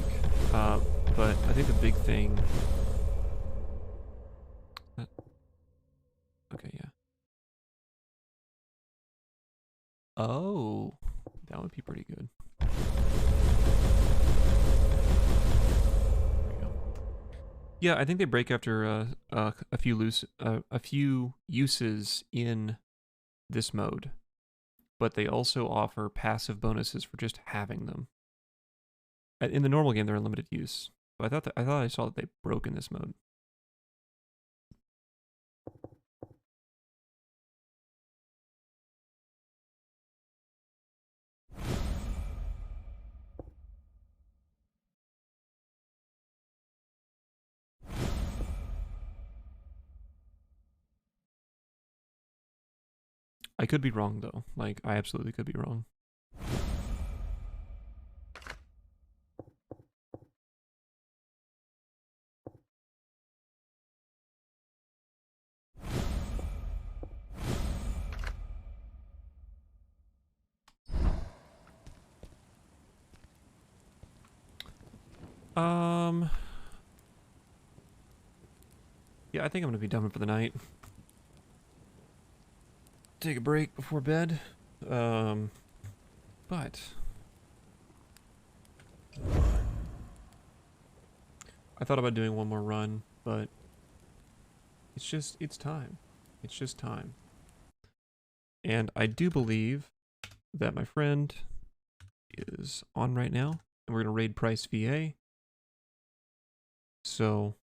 but I think the big thing... Okay, yeah. Oh, that would be pretty good. There we go. Yeah, I think they break after a few uses in this mode, but they also offer passive bonuses for just having them. In the normal game, they're unlimited use. But I thought I saw that they broke in this mode. I could be wrong though. Like, I absolutely could be wrong. Yeah, I think I'm gonna be done for the night. Take a break before bed. But I thought about doing one more run, but it's time. It's just time. And I do believe that my friend is on right now, and we're gonna raid Price VA. So,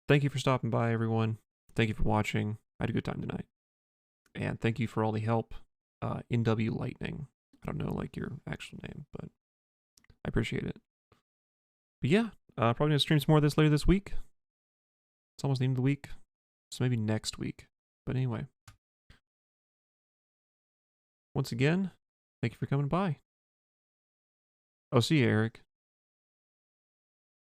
thank you for stopping by, everyone. Thank you for watching. I had a good time tonight. And thank you for all the help. NW Lightning. I don't know, like, your actual name, but I appreciate it. But yeah, probably gonna stream some more of this later this week. It's almost the end of the week, so maybe next week. But anyway. Once again, thank you for coming by. Oh, see you, Eric.